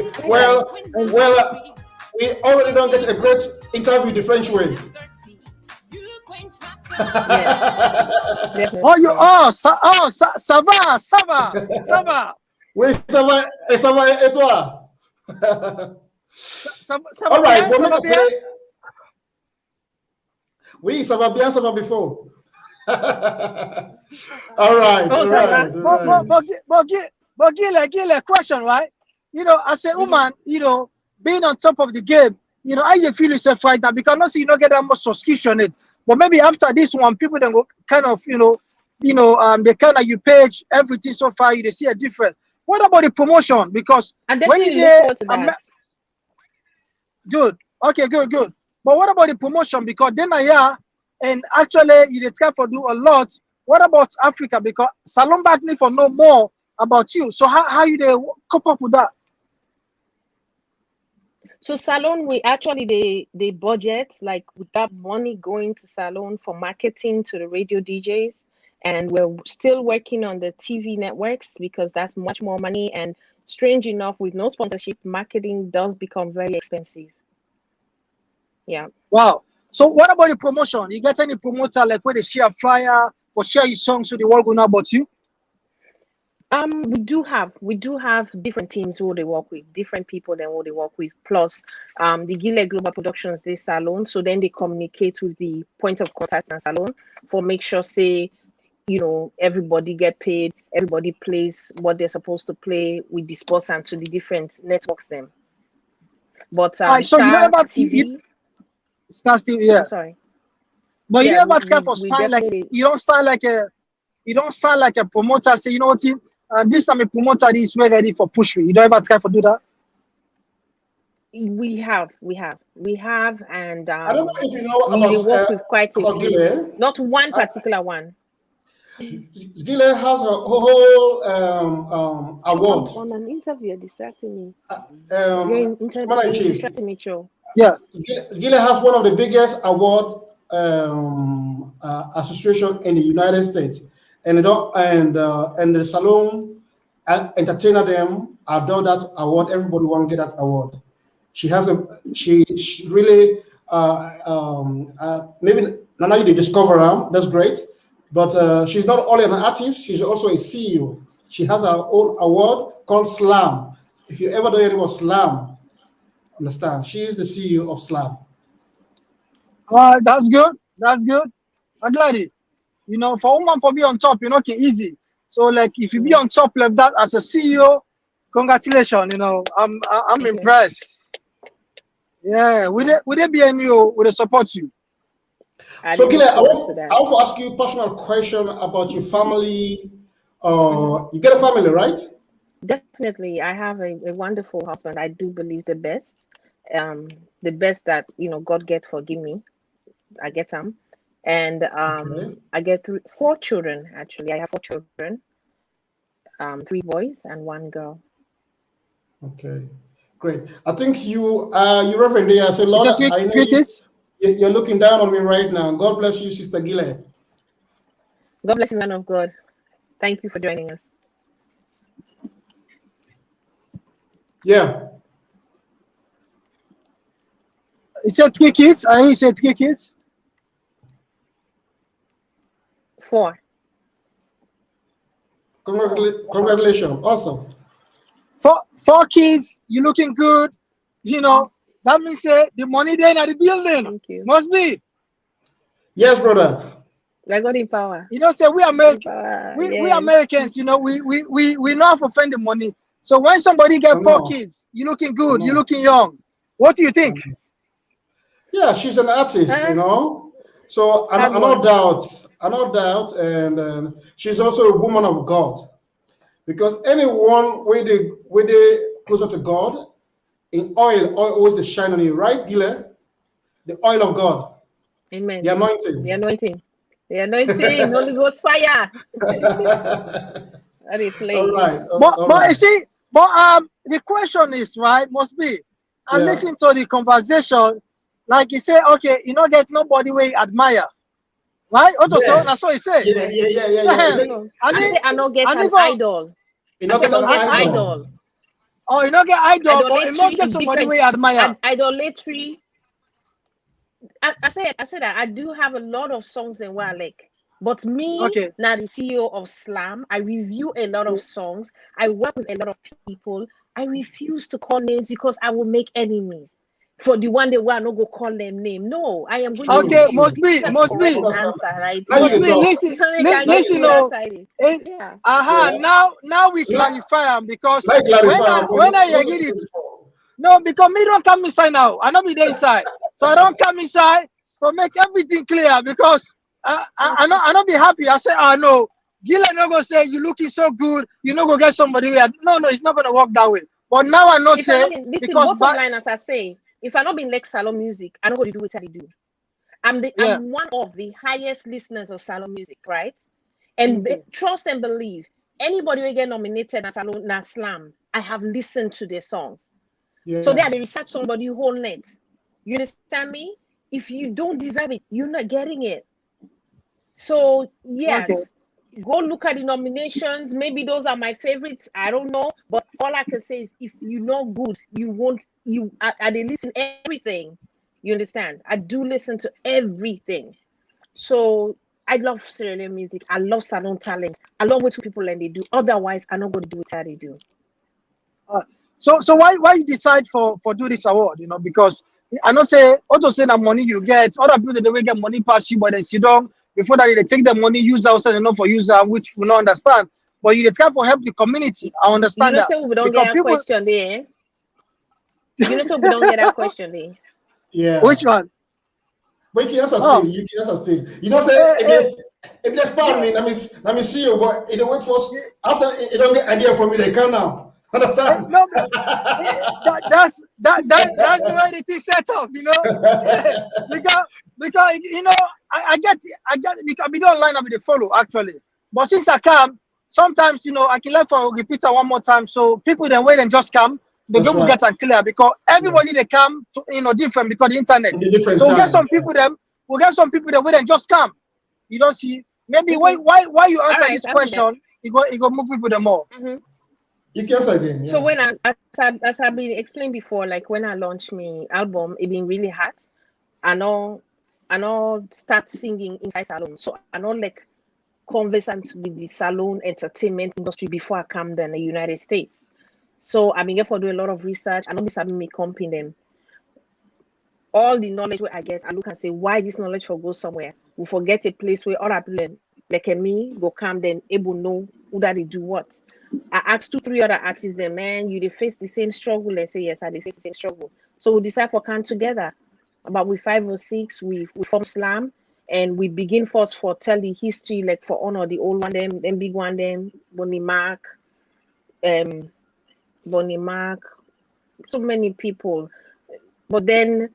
We already don't get a great interview the French way. Ça va. Oui, ça va, et toi? All right, we'll make a play. Oui, ça va bien, ça va before. All right. But Giileh, question, right? You know, as a woman, you know, being on top of the game, you know, how you feel yourself right now? Because not you don't get that much subscription on it. But maybe after this one, people then go kind of, they kind of you page everything so far, they see a difference. What about the promotion? Because when you good. Okay, good. But what about the promotion? Because then and actually you try to do a lot. What about Africa? Because Salone back need for know more about you. So how you they cope up with that? So Salone, we actually the budget, like we got money going to Salone for marketing to the radio DJs, and we're still working on the TV networks because that's much more money. And strange enough, with no sponsorship, marketing does become very expensive. Yeah. Wow. So what about the promotion? You get any promoter like where they share a flyer or share your song so the world will know about you? We do have different teams who they work with, different people than who they work with. Plus, the Giileh Global Productions, they Salone, so then they communicate with the point of contact and Salone for make sure, say, you know, everybody get paid, everybody plays what they're supposed to play. We disperse them to the different networks. Them, but so you know about TV. Star TV, yeah. I'm sorry, but you never try for sign like you don't sign like a promoter. Say, you know what? This time a promoter is ready for push me. You don't ever try to do that. We have, and I don't know if you know about we work with quite a few, Giileh. not one particular one. Giileh has a whole award. On an interview, you're distracting me. You're distracting me, Joe. Yeah. Giileh has one of the biggest award association in the United States, and the Salone entertainer them adore that award. Everybody want to get that award. She really maybe now you discover her. That's great, but she's not only an artist. She's also a CEO. She has her own award called SLAAM. If you ever do anything about SLAAM, understand? She is the CEO of SLAAM. That's good. That's good. I'm glad it. You know, for woman for be on top, you know, okay, easy. So like if you be on top like that as a CEO, congratulations. You know, I'm Thank you. impressed. Yeah, would it be any would it support you? I So, look Giileh, forward to that. I want to ask you a personal question about your family. Mhm. You get a family, right? Definitely, I have a wonderful husband. I do believe um, the best that God get forgive me. I get them, and Okay. I get four children. Actually, I have four children, three boys and one girl. Okay. Great. I think you Reverend there. I say, Is Lord, it I know three kids? you're looking down on me right now. God bless you, Sister Giileh. God bless you, man of God. Thank you for joining us. Yeah. You said three kids? I hear you said three kids. Four. Congratulations. Awesome. Four kids, you looking good. You know, that means the money there at the building. Thank you. Must be. Yes, brother. I got in power. You know, say we American, Power. we Yes. Americans, you know, we not for spend the money. So when somebody I get four know. kids, you looking I good, you know. looking young. What do you I think? know. Yeah, she's an artist, Huh? So Hard I no work. doubt, and she's also a woman of God because anyone with they closer to God in oil always the shine on you, right, Giileh? The oil of God, the Amen. The anointing. anointing. The anointing. Holy Ghost fire. Let it All play. right, all But you right. see, the question is right, must be. I Yeah. listen to the conversation, like you say, okay, you don't get nobody where you admire, right? Also, that's what you Yes. say. Yeah. No, Is no, it? no. I I Is need, say it? I not get I an need for, idol. You I not say I get an not get idol. idol. oh, you don't get idol, but you Idolatry must get is somebody different. where you admire. Idolatry. I said that I do have a lot of songs in where I like. But me, Okay. now the CEO of SLAAM, I review a lot of songs. I work with a lot of people. I refuse to call names because I will make enemies. For the one day where I not go call them name. No, I am going to True, Okay, give you true. the must correct be, Understand? answer right Now you must here. can be. talk. Listen, You can't Now get you listen. to that talk. Oh, side. it, Yeah. aha. Yeah. Now we Like, clarify 'em because like clarify when I what's get the it, before. no, because me don't come inside now. I not be there inside, so I don't come inside to make everything clear because I not be happy. I say, oh no, Gila no go say you looking so good. You no go get somebody where no, it's not gonna work that way. But now I know If I say not been listen, because bottom but line as I say, if I not been like Salon music, I don't go to do what I do. yeah. I'm one of the highest listeners of Salon music, right? And Okay. trust and believe, anybody will get nominated as Salon na SLAAM, I have listened to their songs. So they Yeah. are the research somebody who whole net. You understand me? If you don't deserve it, you're not getting it. So Okay. yes, go look at the nominations. Maybe those are my favorites. I don't know. But all I can say is if you know good, you won't I they listen everything. You understand? I do listen to everything. So I love Sierra Leone music. I love Salone talent. I love what two people and they do. Otherwise, I'm not going to do what they do. Uh, so why you decide for do this award? You know because I know say auto say that money you get other people they will get money pass you but then sit down before that they take the money use outside and not for user which we don't understand. But you try for help the community. I You understand know, that so we don't because get a people question there. You know, so we don't get a question there. which Yeah. one? But you can answer still. Oh, You can answer still. You know, say eh, eh, if they spam yeah, me, let me see you. But it wait for yeah, after it don't get idea from me. They can now. Understand? no, that's the way it is set up. You know, because you know I get because we don't line up with the follow actually. But since I come, sometimes you know I can let for repeat it one more time. So people then wait and just come. The That's game will right. get and clear because Yeah. everybody they come to, different because the internet. In a different So time. we'll get some people that wait and just come. You don't see maybe Mm-hmm. why you All answer right, this I'll do that. question. You go move people the more. Mm-hmm. You can answer again. So Yeah. when as I've been explained before, like when I launched my album, it been really hard. I know start singing inside salon. So I know like conversant with the salon entertainment industry before I come there in the United States. So I've been here for doing a lot of research. I know this having me comping them. all the knowledge where I get, I look and say, why this knowledge for go somewhere? We forget a place where other people like me go come, then able know who that they do what. I asked 2-3 other artists, then man, you they face the same struggle. They say yes, I they face the same struggle. So we decide for come together. About we 5 or 6, we form SLAAM, and we begin first for tell the history, like for honor the old one, them big one, them Bonnie Mark, so many people. But then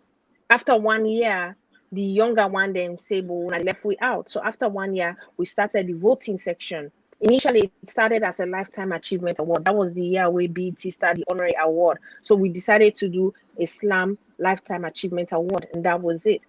after 1 year, the younger one them say, "Well, I left we out." So after 1 year, we started the voting section. Initially, it started as a lifetime achievement award. That was the year where BET started the honorary award. So we decided to do a SLAAM lifetime achievement award, and that was it.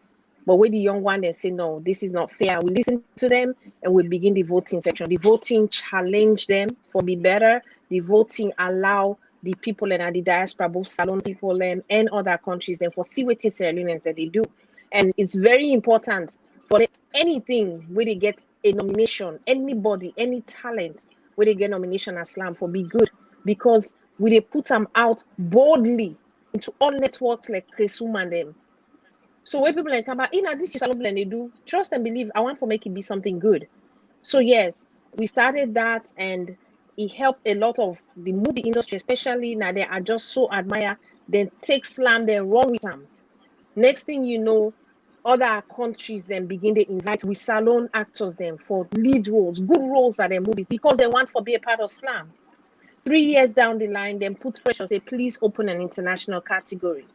But with the young one, they say, no, this is not fair. We listen to them and we begin the voting section. The voting challenge them for be better. The voting allow the people in the diaspora, both Salone people and other countries, and for see what Sierra Leoneans that they do. And it's very important for anything where they get a nomination, anybody, any talent, where they get nomination as SLAAM for be good, because we they put them out boldly into all networks like Kresum and them. So when people like come back, this is and they do trust and believe. I want to make it be something good. So yes, we started that, and it helped a lot of the movie industry, especially now they are just so admire. Then take SLAAM, then run with them. Next thing you know, other countries then begin to invite with Salone actors them for lead roles, good roles at their movies, because they want to be a part of SLAAM. 3 years down the line, then put pressure, say please open an international category.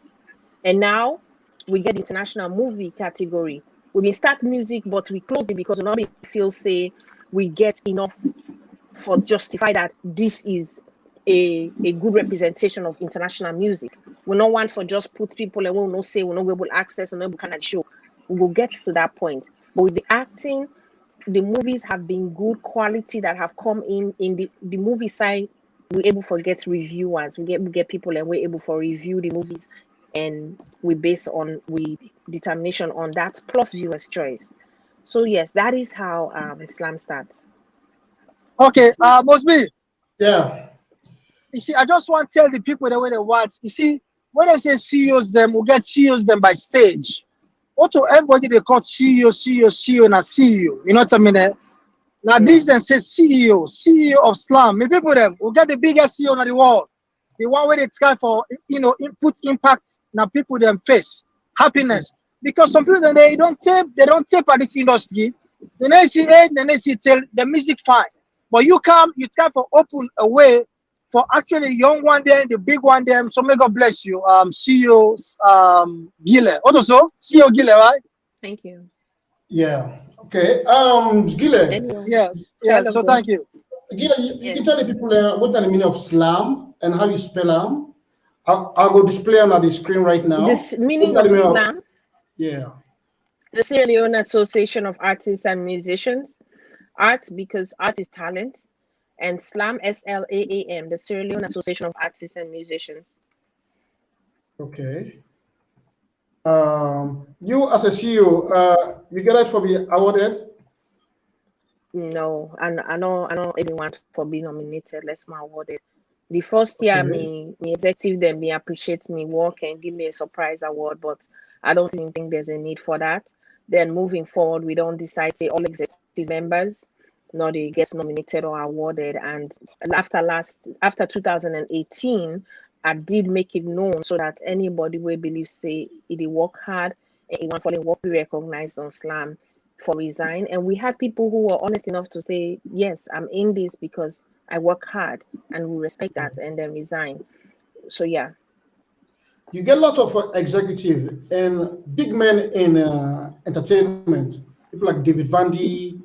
And now we get the international movie category. We been start music, but we closed it because we not feel say we get enough for justify that this is a good representation of international music. We don't want for just put people and we'll not say we're not able to access or not kind of show. We will get to that point. But with the acting, the movies have been good quality that have come in the movie side. We're able to get reviewers, we get people and we're able to review the movies, and we base on determination on that plus viewers' choice. So yes, that is how SLAAM starts. Okay, Mosby. Yeah. You see, I just want to tell the people the way they watch. You see, when I say CEOs them, we get CEOs them by stage. Also, everybody they call CEO, and a CEO. You know what I mean? Now this then says CEO of SLAAM. Maybe people them will get the biggest CEO in the world. The one where they try for input impact. Now people them face happiness, because some people they don't tape at this industry. Then they see it, then they see tell the music fine, but you try for open a way for actually the young one there, the big one there. So may God bless you, CEO Giileh. Also CEO Giileh, right? Thank you. Yeah. Okay. Giileh. Yes. So thank you. Giileh, you can tell the people what the meaning of SLAAM and how you spell them. I'll go display them on the screen right now. This meaning of SLAAM. Yeah. The Sierra Leone Association of Artists and Musicians. Art, because art is talent. And SLAAM, SLAAM, the Sierra Leone Association of Artists and Musicians. Okay. You as a CEO, you get it for being awarded? No, I know anyone for being nominated. Let's my awarded. The first year, me executive then me appreciate me work and give me a surprise award, but I don't even think there's a need for that. Then moving forward, we don't decide say all executive members, no, they get nominated or awarded. And after 2018, I did make it known so that anybody who believes say they work hard and it want for the work be recognized on SLAAM for resign. And we had people who were honest enough to say, yes, I'm in this because I work hard, and we respect that, and then resign. So yeah. You get a lot of executive and big men in entertainment, people like David Vandy.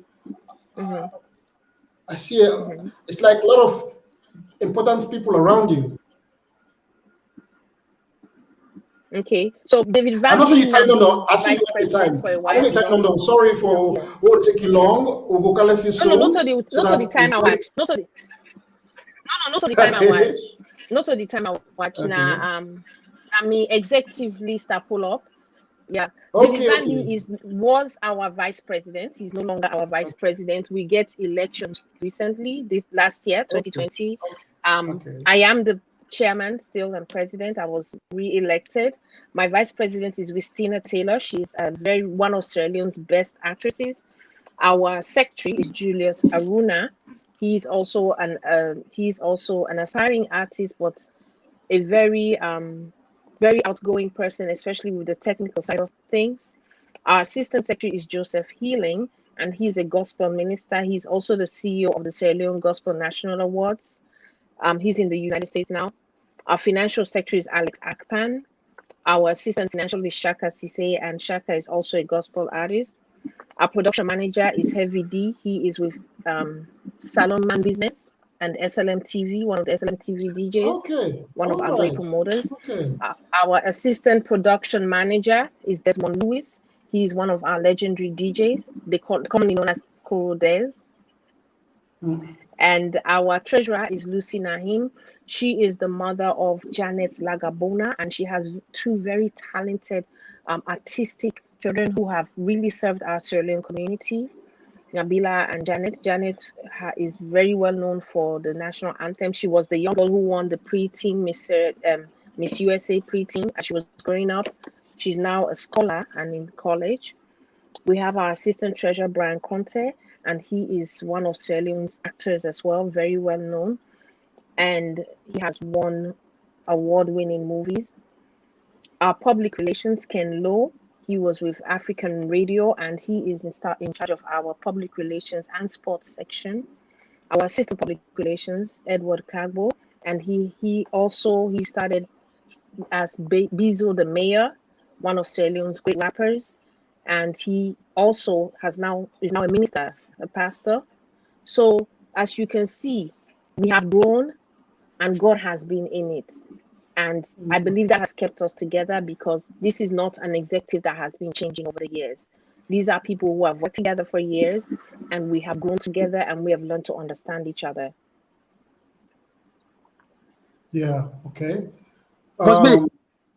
I see it's like a lot of important people around you. Okay, so David Vandy. I'm not sure you time on. I see you every time. I know time on. Sorry for what take you long. We'll go call you soon. No, not the time I watch. Not to the time I watch. Not to the time I watch. Now, I mean, executive list I pull up. Yeah, David Vandy was our vice president. He's no longer our vice president. We get elections recently, this last year, 2020. I am the chairman still and president. I was re-elected. My vice president is Christina Taylor. She's one of Sierra Leone's best actresses. Our secretary is Julius Aruna. He's also an aspiring artist, but a very very outgoing person, especially with the technical side of things. Our assistant secretary is Joseph Healing, and he's a gospel minister. He's also the CEO of the Sierra Leone Gospel National Awards. He's in the United States now. Our financial secretary is Alex Akpan. Our assistant financial is Shaka Sise, and Shaka is also a gospel artist. Our production manager is Heavy D. He is with Salone Business and SLM TV, one of the SLM TV DJs. Okay. One of our great promoters. Okay. Our assistant production manager is Desmond Lewis. He is one of our legendary DJs. They commonly known as Koro Des. And our treasurer is Lucy Nahim. She is the mother of Janet Lagabona, and she has two very talented artistic children who have really served our Sierra Leone community, Nabila and Janet. Janet is very well known for the national anthem. She was the young girl who won the pre-teen Miss USA pre-teen as she was growing up. She's now a scholar and in college. We have our assistant treasurer, Brian Conte, and he is one of Sierra Leone's actors as well, very well known. And he has won award-winning movies. Our public relations, Ken Lowe, he was with African Radio, and he is in charge of our public relations and sports section. Our assistant public relations, Edward Kagbo, and he started as Bizo the Mayor, one of Sierra Leone's great rappers, and he also is now a minister, a pastor. So as you can see, we have grown, and God has been in it. And I believe that has kept us together, because this is not an executive that has been changing over the years. These are people who have worked together for years, and we have grown together, and we have learned to understand each other. Yeah, okay.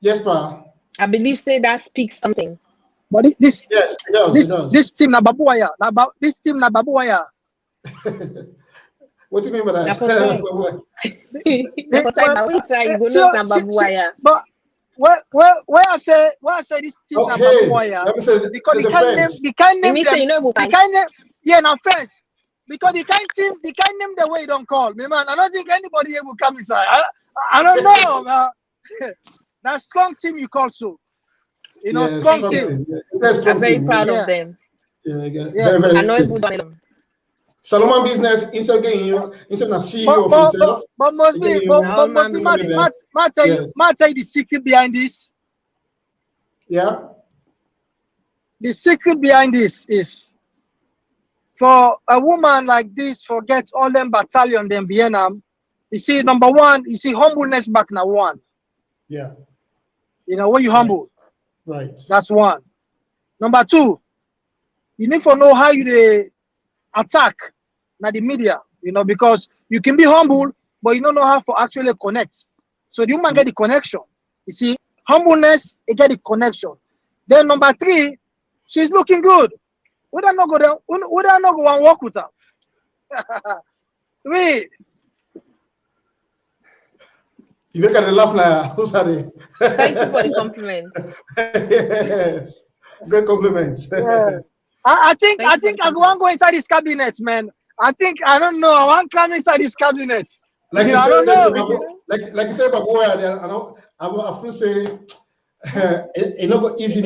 Yes, Pa. I believe that speaks something. But yes, it does. This team na babuaya. This team na babuaya. What do you mean by that? But where I say this team na babuaya, because the kind name yeah, now first, because the kind name the way you don't call me, man. I don't think anybody here will come inside. I don't know. That strong team you call so. You know, strong team. I'm very proud of them. Yeah. Very, I know it would. Salone Business instead of CEO of himself. But must be the secret behind this. Yeah. The secret behind this is for a woman like this, forget all them battalion, them Vietnam. You see, number one, you see humbleness back now one. Yeah. You know, when you humble. Right. That's one. Number two, you need to know how you attack now the media, you know, because you can be humble, but you don't know how to actually connect. So the woman get the connection. You see, humbleness, it get the connection. Then number three, she's looking good. We don't know go down. We don't know go and walk with her. Wait. You look at the laugh now. Who's that? Thank you for the compliment. Yes. Great compliments. Yes. I think I want to go inside this cabinet, man. I don't know. I want to come inside this cabinet. Like you I don't know. Like you said, but boy, I will say it's not easy.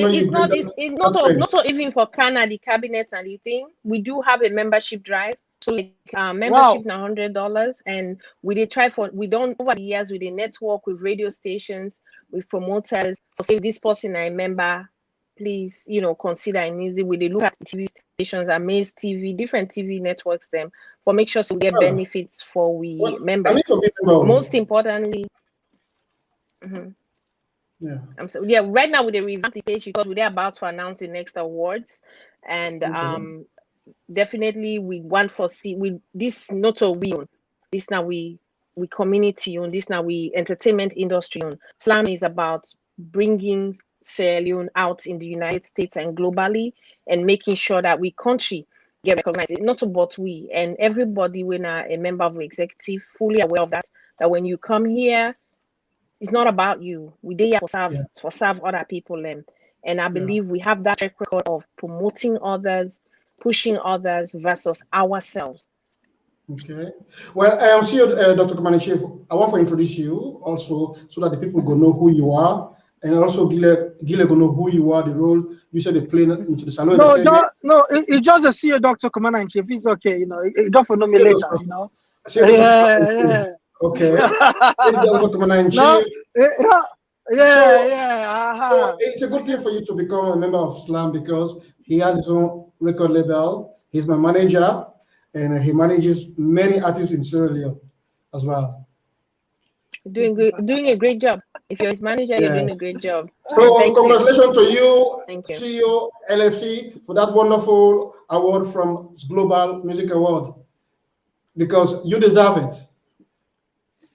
It's not so even for Canada, the cabinet and the thing. We do have a membership drive. So like membership now $100, and we did try over the years with a network with radio stations, with promoters. Say this person I remember, please, you know, consider in music. We did look at TV stations, Amaze TV, different TV networks, them for make sure so we get benefits for members. Most importantly, right now with the revamp the page, because we're about to announce the next awards, and definitely we want for this not a we own. This now we community own. This now we entertainment industry own. SLAAM is about bringing Sierra Leone out in the United States and globally, and making sure that we country get recognized. Not about we, and everybody when a member of the executive fully aware of that when you come here, It's not about you. We did here for serve other people, and I believe we have that track record of promoting others, pushing others versus ourselves. Okay. Well, I am CEO, Dr. Command Chief. I want to introduce you also so that the people go know who you are, and also Giileh go know who you are, the role you said they play into the Salone. No, it's just a CEO, Dr. Commander in Chief. It's okay, you know. You don't know me later, you know. Yeah. Okay. Dr. Commander in Chief. So it's a good thing for you to become a member of SLAAM because he has his own record label. He's my manager, and he manages many artists in Sierra Leone as well. Doing a great job. If you're his manager, you're doing a great job. So congratulations to you, Thank you. CEO LSC, for that wonderful award from Global Music Award, because you deserve it.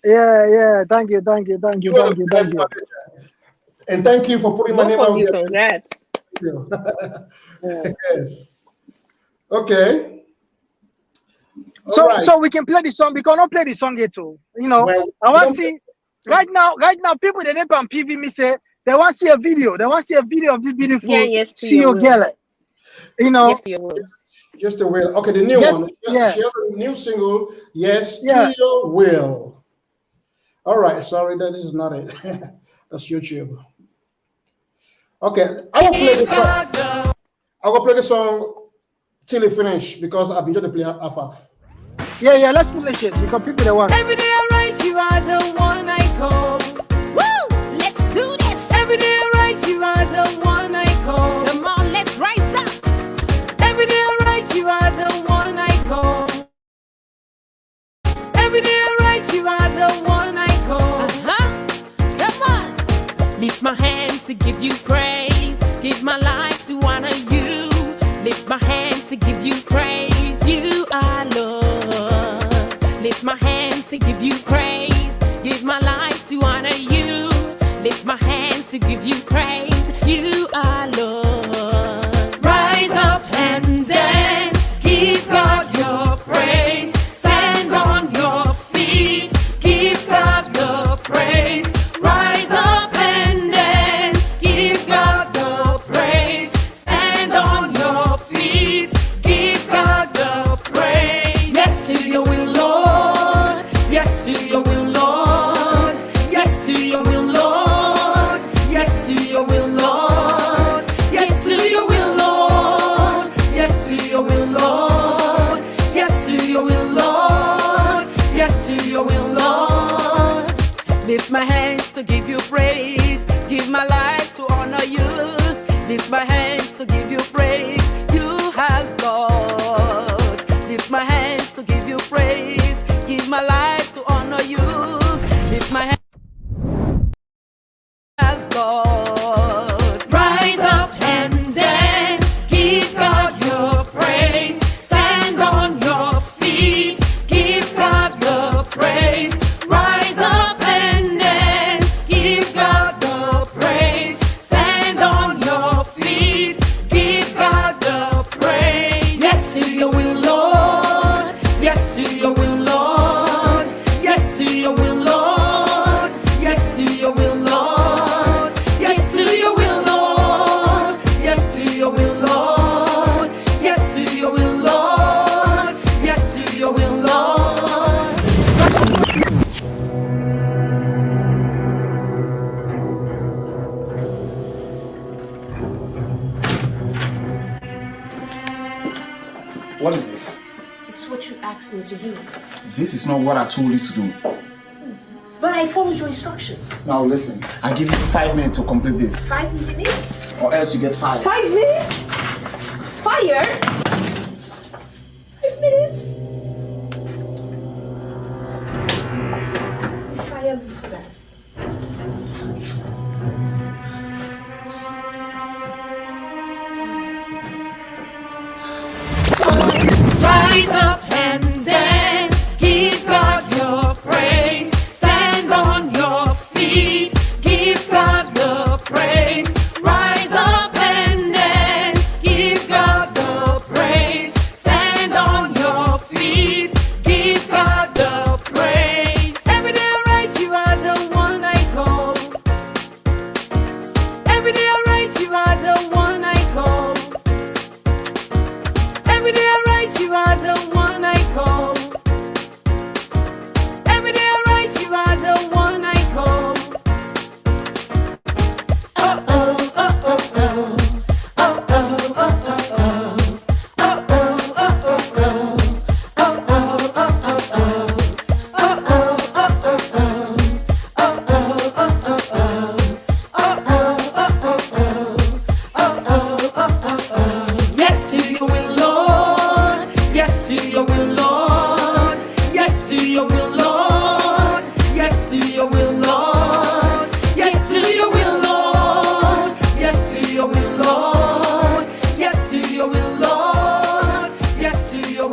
Yeah. Thank you. And thank you for putting my name out there. Congrats. Yes. Okay. So we can play the song. We cannot play the song yet too. You know, well, I want to see right now, people they never on PV me say they want to see a video. They want to see a video of this beautiful CEO Giileh. You know. Yes, you will. Just a will. Okay, the new one. She has a new single. Yes, to your will. All right. Sorry, this is not it. That's YouTube. Okay, I will play the song. I will play the song till it finish because I've been trying to play half. Yeah, let's finish it because people they want. Every day I write, you are the one I call. Woo! Let's do this. Every day I write, you are the one I call. Come on, let's rise up. Every day I write, you are the one I call. Every day I write, you are the one I call. Come on. Lift my hands to give you praise. Give my life to honor you. Lift my hands to give you praise. You are Lord. Lift my hands to give you praise. Give my life to honor you. Lift my hands to give you praise. You are Lord. Rise up and dance. Give God your praise. Stand on your feet. Give God the praise. Rise up and dance. Give God the praise. Stand on your feet. Give God the praise. Yes to your will, Lord. Yes to your will, Lord. Yes to your will, Lord. Yes to your will, Lord. Yes to your will, Lord. Yes to your will, Lord. Yes to your will, Lord. Yes to your will, Lord. Lift my hands to give you praise. Give my life to honor you. Lift my hands to give you praise. You have God. Lift my hands to give you praise. Give my life to honor you. Lift my hands. God. Rise up and dance. Give God your praise. Stand on your feet. Give God the praise. Rise up and dance. Give God the praise. Stand on your feet. Give God the praise. Yes to your will, Lord. Yes to your will, Lord. Yes to your will, Lord. Yes to your will, Lord. Yes to your will, Lord. Yes to your will, Lord. Yes to your will, Lord. Yes to your will, Lord. What is this? It's what you asked me to do. This is not what I told you to do. But I followed your instructions. Now listen, I give you 5 minutes to complete this, 5 minutes? or else you get fired. 5 minutes? Fire? 5 minutes? Fire me for that. Rise up and dance. Give God your praise. Stand on your feet. Give God the praise. Rise up and dance. Give God the praise.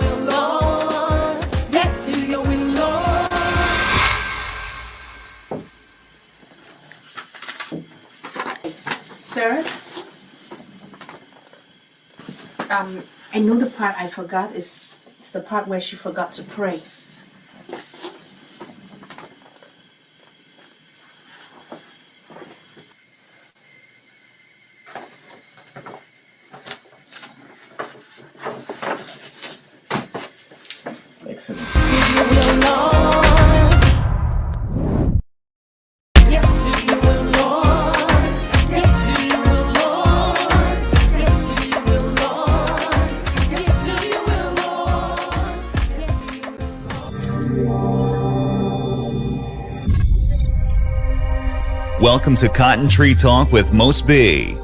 will, Lord. Yes to your will, Lord. Sir, I know the part I forgot is the part where she forgot to pray. Excellent. To your will, Lord. Yes to your will, Lord. Yes to your will, Lord. Yes to your will, Lord. Yes to your will, Lord. Yes to your will. Welcome to Cotton Tree Talk with Most B.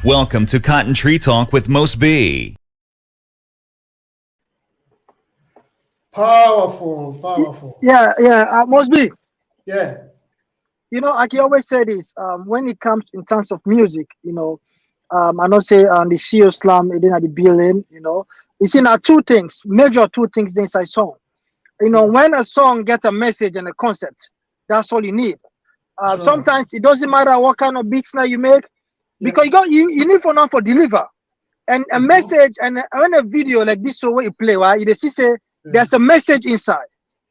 Welcome to Cotton Tree Talk with Most B. Powerful, powerful. Yeah, must be. Yeah. You know, like you always say this, when it comes in terms of music, you know, I know say on the CEO SLAAM, it didn't have the billion, you know. You see now major two things inside song. You know, when a song gets a message and a concept, that's all you need. Sure. Sometimes it doesn't matter what kind of beats now you make, because you need for now for deliver. And a message and when a video like this so where you play, right? You see say there's a message inside.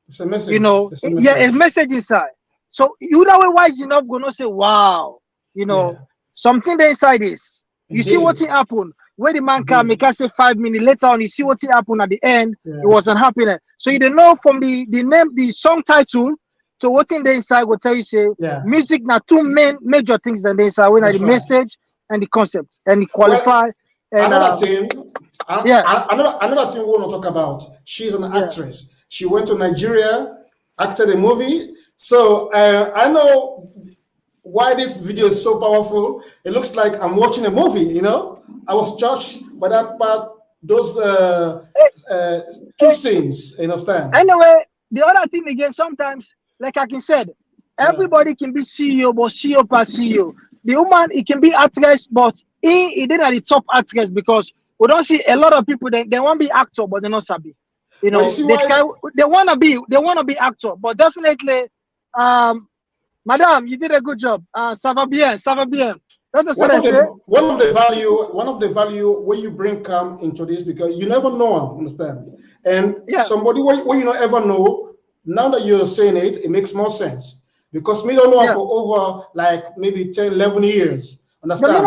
It's a message. You know, It's a message. a message inside. So you know wise enough gonna say, wow, you know, something there inside is. You see what it happened. Where the man come, he can say 5 minutes later on, you see what it happened at the end, it wasn't happening. So you don't know from the name, the song title to what in the inside will tell you say music now two major things that the inside when the message and the concept and the qualify. And another thing we want to talk about. She's an actress. She went to Nigeria, acted a movie. So I know why this video is so powerful. It looks like I'm watching a movie, you know. I was touched by that part, those two scenes, you understand? Anyway, the other thing again, sometimes, like I can said, everybody can be CEO, but CEO per CEO. The woman, it can be actress, but he didn't at the top actress because we don't see a lot of people, they want to be actor, but they're not sabi. You know, they wanna be actor, but definitely madam, you did a good job. Ça va bien. That's what I say. One of the value when you bring calm into this, because you never know, understand? And somebody when you don't ever know, now that you're saying it, it makes more sense. Because me don't know her for over like maybe 10, 11 years. Understand? You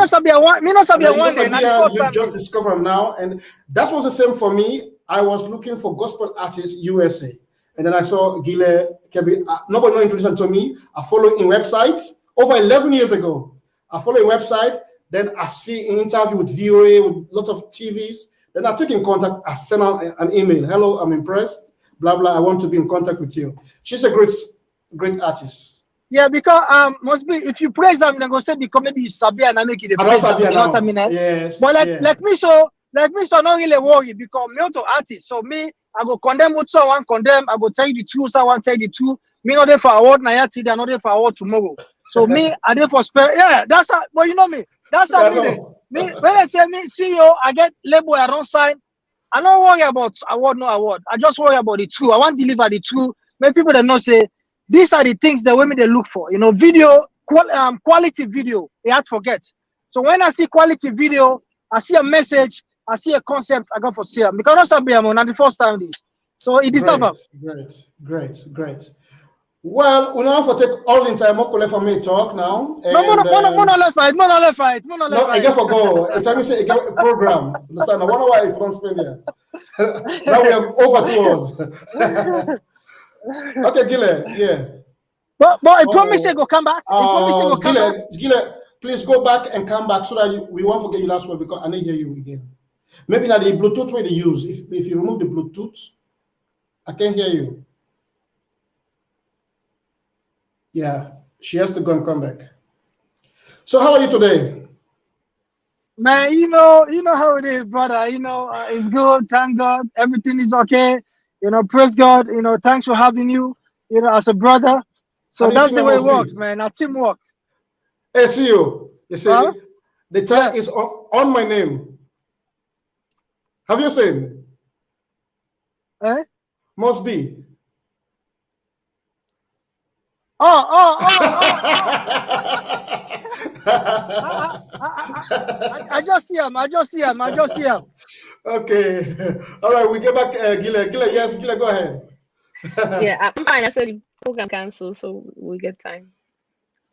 just discover them now. And that was the same for me. I was looking for gospel artists USA. And then I saw Giileh Kebbie. Nobody introduced to me. I follow in websites over 11 years ago. I follow a website. Then I see an interview with VOA, with a lot of TVs. Then I take in contact. I send out an email. Hello, I'm impressed. Blah, blah. I want to be in contact with you. She's a great artist. Yeah, because must be if you praise them, they're gonna say because maybe you sabi and I make it a praise them, you know what I mean? Yes. But like me, not really worry because me also artist. So me, I go condemn what someone condemn. I go tell you the truth. I want to tell you the truth. Me not there for award now today. I'm not there for award tomorrow. So me, I there for spare. Yeah, that's how. But you know me. That's how me. When I say me CEO, I get label. I don't sign. I don't worry about award, no award. I just worry about the truth. I want to deliver the truth. Many people that know say these are the things that women they look for. You know, video quality video. They have to forget. So when I see quality video, I see a message. I see a concept. I go for sale because not be not the first time this. So it deserves. Great. Well, we now for take all in time. More for me talk now. No, left fight. No, I get for go. It's time you say a program. Understand? I wonder why if you don't spend here. Now we are over 2 hours. Okay, Giileh, yeah. But I promise they go come back. Giileh, please go back and come back so that we won't forget you last word because I didn't hear you again. Maybe now the Bluetooth way they use. If you remove the Bluetooth, I can't hear you. Yeah, she has to go and come back. So how are you today? Man, you know how it is, brother. You know, it's good. Thank God. Everything is okay. You know, praise God. You know, thanks for having you, you know, as a brother. So that's the way it works, man. Our teamwork. Hey, CEO, you see, the tag is on my name. Have you seen? Must be. I just see him. Okay. All right, we get back. Giileh, yes, Giileh, go ahead. Yeah, I'm fine. I said the program canceled, so we get time.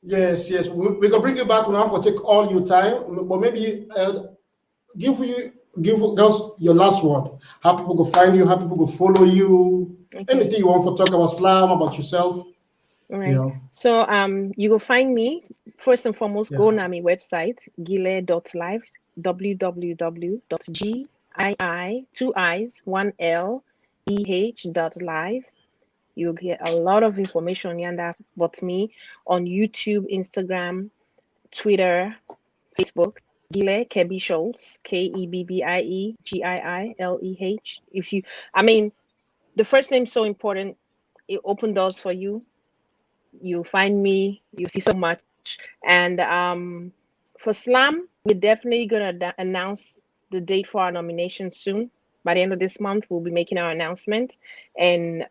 Yes. We're gonna bring you back now for take all your time, but maybe give us your last word. How people go find you, how people go follow you, anything you want to talk about SLAAM, about yourself. All right. So you will find me first and foremost. Go on my website, giileh.live, www.giileh.live. You'll get a lot of information yonder about me on YouTube, Instagram, Twitter, Facebook. Giileh Kebbie Scholz, KEBBIE GIILEH. The first name is so important. It opens doors for you. You find me, you see so much. And for SLAAM, we're definitely gonna announce the date for our nomination soon. By the end of this month, we'll be making our announcement, and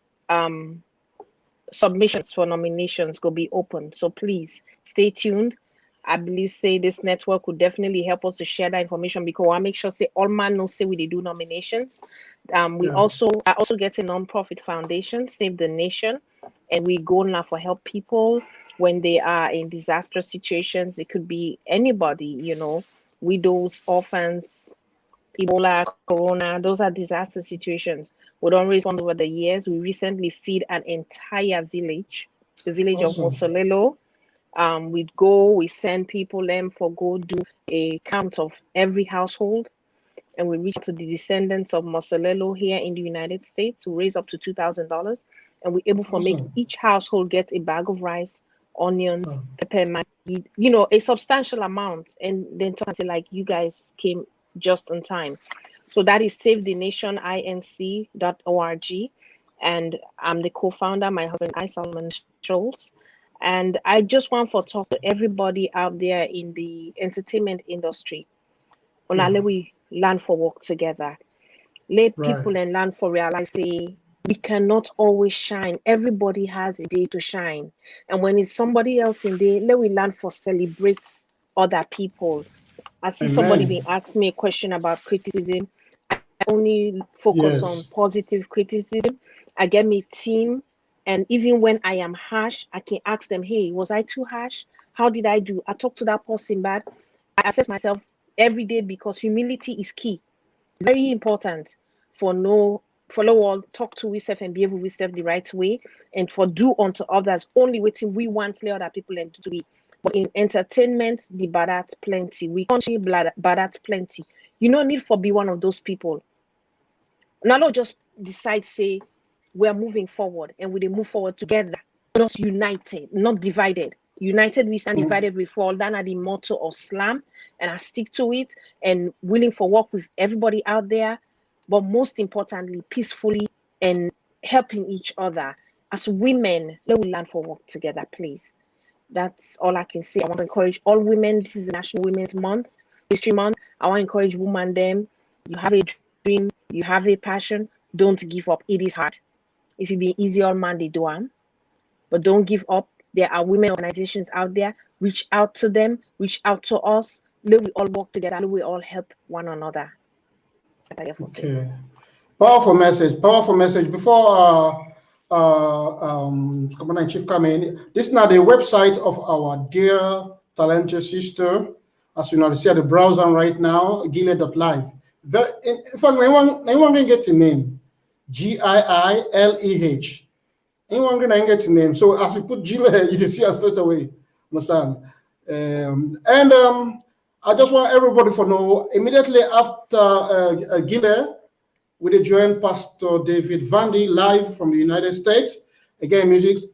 submissions for nominations will be open. So please stay tuned. I believe this network would definitely help us to share that information, because I make sure all man know we do nominations. I also get a non-profit foundation, Save the Nation, and we go now for help people when they are in disastrous situations. It could be anybody, widows, orphans, Ebola, Corona. Those are disaster situations. We don't raise funds over the years. We recently feed an entire village, the village of Mosolelo. We send people them for go do a count of every household, and we reach out to the descendants of Mosolelo here in the United States. We raise up to $2,000, and we're able to make each household get a bag of rice, onions, pepper, Maggi, a substantial amount, and then talk and say, like, you guys came just in time. So that is SaveTheNationInc.org, and I'm the co-founder. My husband, Salone Scholz. And I just want to talk to everybody out there in the entertainment industry. Let we learn for work together. Let people and learn for realize we cannot always shine. Everybody has a day to shine. And when it's somebody else in day, let we learn for celebrate other people. I see somebody being asked me a question about criticism. I only focus on positive criticism. I get me team. And even when I am harsh, I can ask them, hey, was I too harsh? How did I do? I talk to that person bad. I assess myself every day, because humility is key. Very important for all talk to ourselves and behave with ourselves the right way, and for do unto others only waiting we want let other people and to be. But in entertainment, the bad at plenty. We country bad at plenty. You don't need for be one of those people. Now don't just decide, say, we're moving forward, and we move forward together, not united, not divided. United we stand, divided we fall. That are the motto of SLAAM, and I stick to it, and willing for work with everybody out there, but most importantly, peacefully and helping each other. As women, let we learn for work together, please. That's all I can say. I want to encourage all women. This is National Women's Month, History Month. I want to encourage women them. You have a dream, you have a passion, don't give up. It is hard. If it be easy, all man they do them, but don't give up. There are women organizations out there. Reach out to them. Reach out to us. Let we all work together. Let we all help one another. Okay. Powerful message. Powerful message. Before Commander in Chief come in, this is now the website of our dear talented sister. As you know, see at the browser right now, giileh.live. In fact, anyone can get the name. GIILEH. Anyone can get the name. So as you put Giileh, you can see us straight away. Understand? I just want everybody to know, immediately after Giileh, we joined Pastor David Vandy live from the United States. Again, a message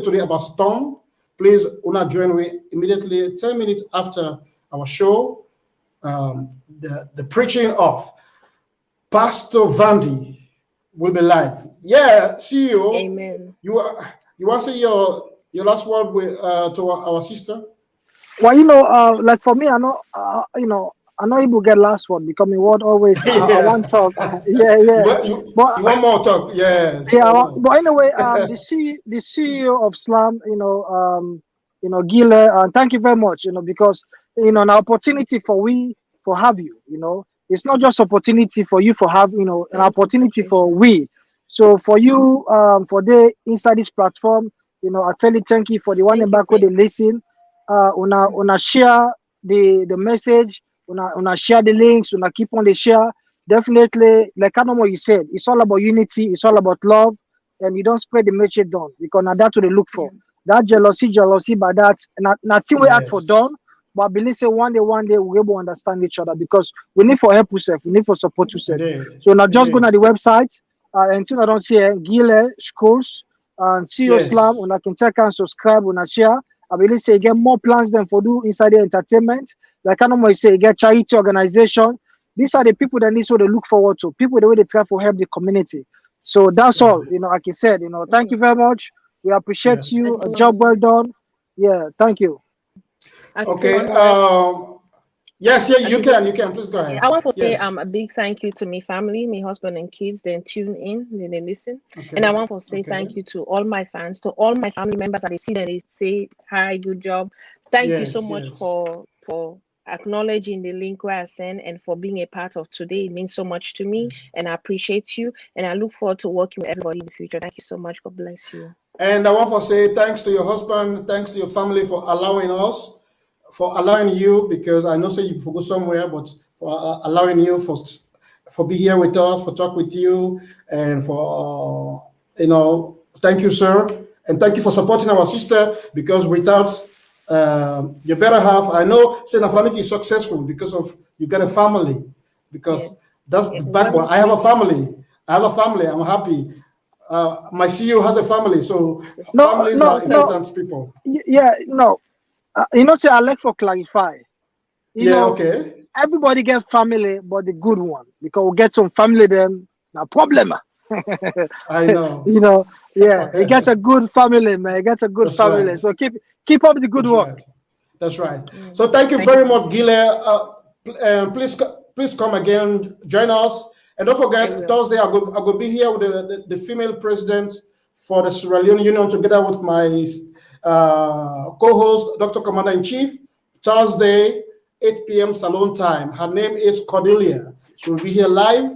today about storm. Please, una join me immediately 10 minutes after our show. The preaching of Pastor Vandy will be live. Yeah, CEO. Amen. You are You want to say your last word with to our sister? Well, like for me, I know, I know people get last word becoming word always. I want talk. Yeah, You yeah. want, But you want more talk? Yes. yeah, I know. but anyway, the CEO of SLAAM, Giileh, and thank you very much, because an opportunity for have you, it's not just opportunity for you for have, an opportunity for we. So for you, for the inside this platform, I tell you thank you for the one Thank in you, back where they Prince. listen, una share the message, una share the links, una keep on the share. Definitely, like I know what you said, it's all about unity, it's all about love, and you don't spread the message down because now that's what they look Yeah. for. That jealousy, but that nothing we act for Yes. done. But I believe say one day we'll be able to understand each other because we need for help yourself, we need for support yourself. Indeed. So now just go to Indeed. the website and until I don't see Giileh Scholz and see your SLAAM, Yes. when I can check and subscribe, when I share. I believe say get more plans than for do inside the entertainment. Like I normally say, get charity organization. These are the people that need so they look forward to. People the way they try to help the community. So that's Yeah. all. Like I said, thank you very much. We Yeah. appreciate you. Thank A you, job well done. Yeah, thank you. I can say Okay. one word. Yes. Yeah. I You can say can. You can. Please go Yeah, I ahead. want to say Yes. a big thank you to my family, my husband and kids. Then tune in, then they listen. And I Okay. want to say Okay. thank you to all my fans, to all my family members that they see and they say hi, good job. Thank you so Yes. much Yes. for acknowledging the link where I sent and for being a part of today. It means so much to me, and I appreciate you. And I look forward to working with everybody in the future. Thank you so much. God bless you. And I want to say thanks to your husband, thanks to your family for allowing us, for allowing you, because I know say you go somewhere, but for allowing you for be here with us, for talk with you, and for thank you, sir, and thank you for supporting our sister. Because without your better half, I know Saint Aframiki is successful because of you got a family, Yeah. because that's Yeah. the One backbone. I have a family. I have a family. I'm happy. My CEO has a family, so No, families no, are awesome. no. important people. Yeah, no. Say I like for clarify. You Yeah, know, okay. everybody get family, but the good one because we get some family them no problem. I know. you know, yeah, Support. he gets a good family, man. He gets a good That's right. family. So keep up the good That's work. right. That's right. Mm. So thank you Thank you. very much, Giileh. Please come again, join us, and don't I forget will. Thursday I will be here with the female president for the Sierra Leone Union together with my co-host, Dr. Commander in Chief. Thursday, 8 p.m. Salone Time. Her name is Cordelia. She will be here live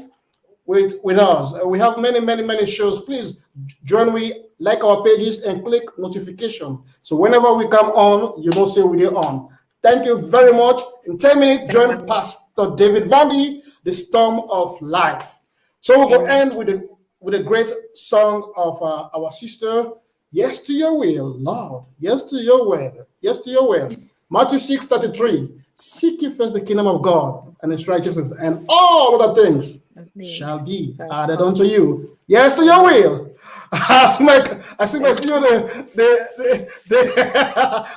with us. We have many shows. Please join we like our pages and click notification. So whenever we come on, you know say we're on. Thank you very much. In 10 minutes, Thank join you. Pastor David Vandy, The Storm of Life. So we're going to Amen. end with a great song of our sister. Yes to your will, Lord. Yes to your will. Yes to your will. Matthew 6:33. Seek ye first the kingdom of God and his righteousness, and all other things shall be added unto you. Yes to your will. I see my CEO,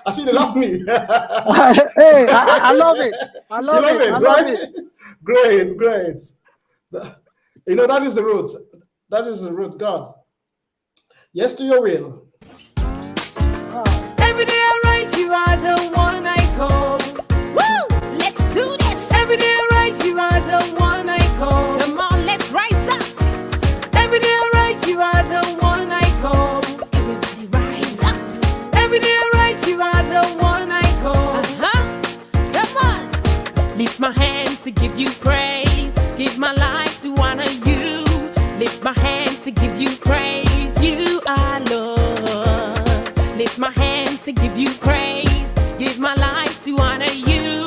I see they love me. Hey, I love it. I You love love it. I it, love right? it. Great, great. That is the root. That is the root, God. Yes to your will. Every day I write you are the one I call. Woo! Let's do this. Every day I write you are the one I call. Come on, let's rise up. Every day I write you are the one I call. Everybody rise up. Every day I write you are the one I call. Come on. Lift my hands to give you praise. Give my life to honor you. Lift my hands to give you praise. You are Lord. Lift my hands to give you praise. Give my life to honor you.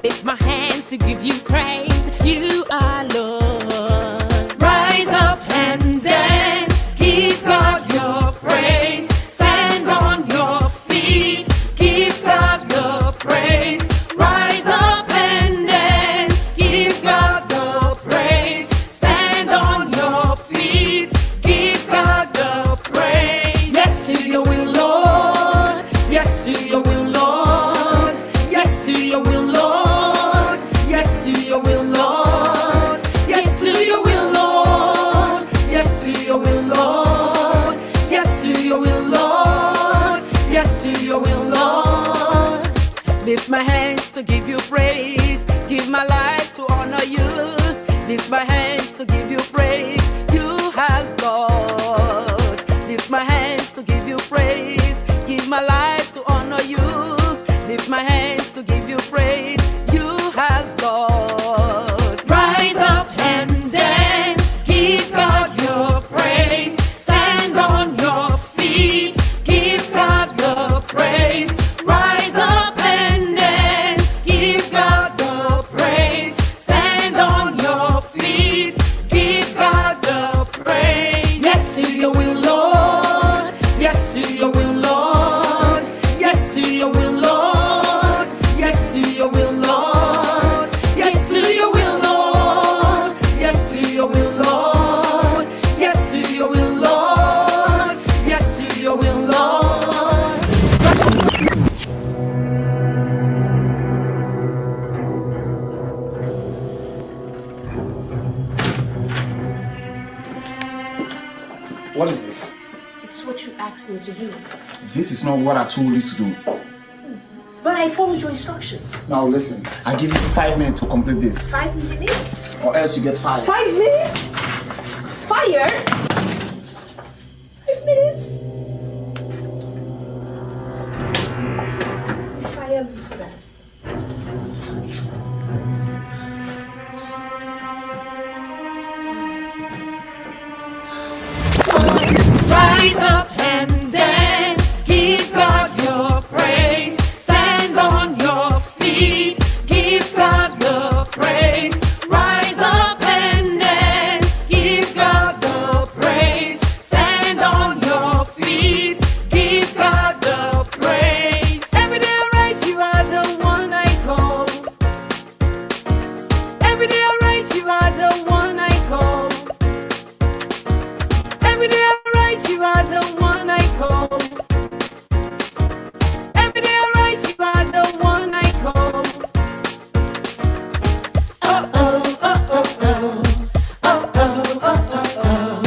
Lift my hands to give you praise. You are Lord. Rise up and dance. Give God your praise. Stand on your feet. Give God your praise. Rise up and dance. Give God the praise. Stand on your feet. Give God the praise. Yes to your will, Lord. Yes to your will, Lord. Yes to your will, Lord. Yes to your will, Lord. to your will, Lord. Lift my hands to give you praise. Give my life to honor you. Lift my hands to give you praise. You have Lord. Lift my hands to give you praise. Give my life to honor you. Lift my hands to give you praise. You have Lord. Rise up and dance. Give God your praise. Stand on your feet. Give God the praise. Rise up and dance. Give God the praise. Stand on your feet. Give God the praise. Yes to your will, Lord. Yes to your will, Lord. Yes to your will, Lord. Yes to your will, Lord. Yes to your will, Lord. Yes to your will, Lord. Yes to your will, Lord. Yes to your will, Lord. What is this? It's what you asked me to do. This is not what I told you to do. But I followed your instructions. Now listen, I give you 5 minutes to complete this, 5 minutes? or else you get fired. 5 minutes? Fire? 5 minutes? Fire me for that. Rise up and dance. Give God your praise. Stand on your feet. Give God the praise. Rise up and dance. Give God the praise. Stand on your feet. Give God the praise. Every day I write you are the one I call. Every day I write you are the one I call. Every day I write you are the one I call. Every day I write you are the one I call. Oh oh oh oh oh. Oh oh oh oh oh.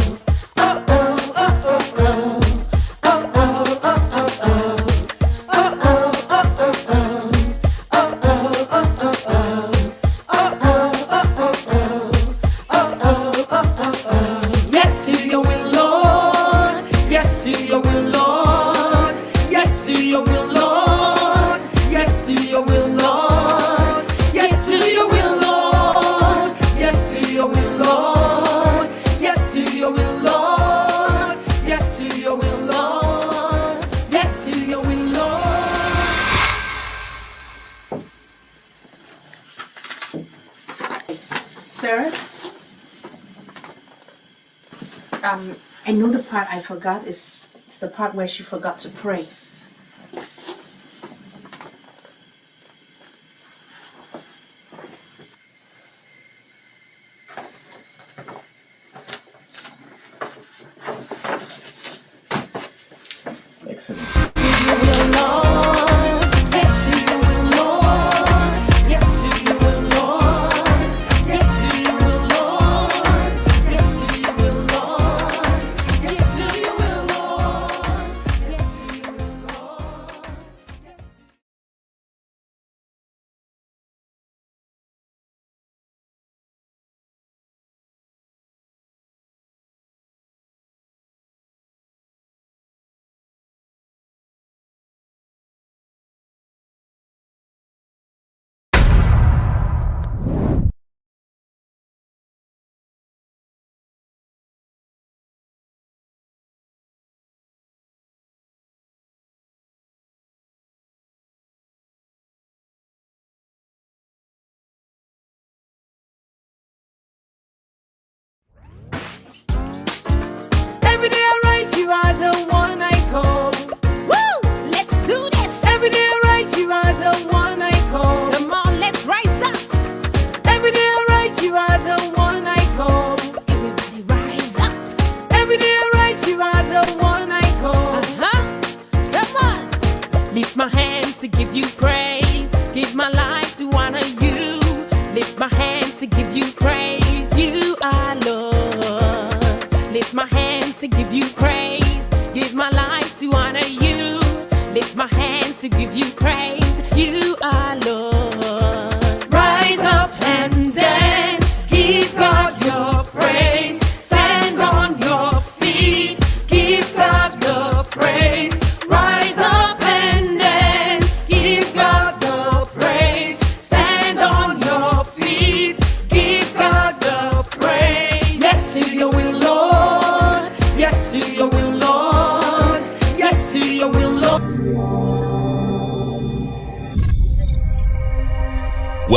Oh oh oh oh oh. Oh oh oh oh oh. Oh oh oh oh oh. Oh oh oh oh oh. Oh oh oh oh oh. Oh oh oh oh oh. Yes to your will, Lord. Yes to your will, Lord. Yes to your will, Lord. Yes to your will, Lord. Yes to your will, Lord. Yes to your will, Lord. Yes to your will, Lord. Yes to your will, Lord. Yes to your will, Lord. Sir? I know the part I forgot is the part where she forgot to pray. Excellent. Every day I write you are the one I call. Woo! Let's do this. Every day I write you are the one I call. Come on, let's rise up. Every day I write you are the one I call. Everybody rise up. Every day I write you are the one I call. Come on. Lift my hands to give you praise. Give my life to honor you. Lift my hands to give you praise. You are Lord. Lift my hands to give you praise. Give my life to honor you. Lift my hands to give you praise. You are Lord.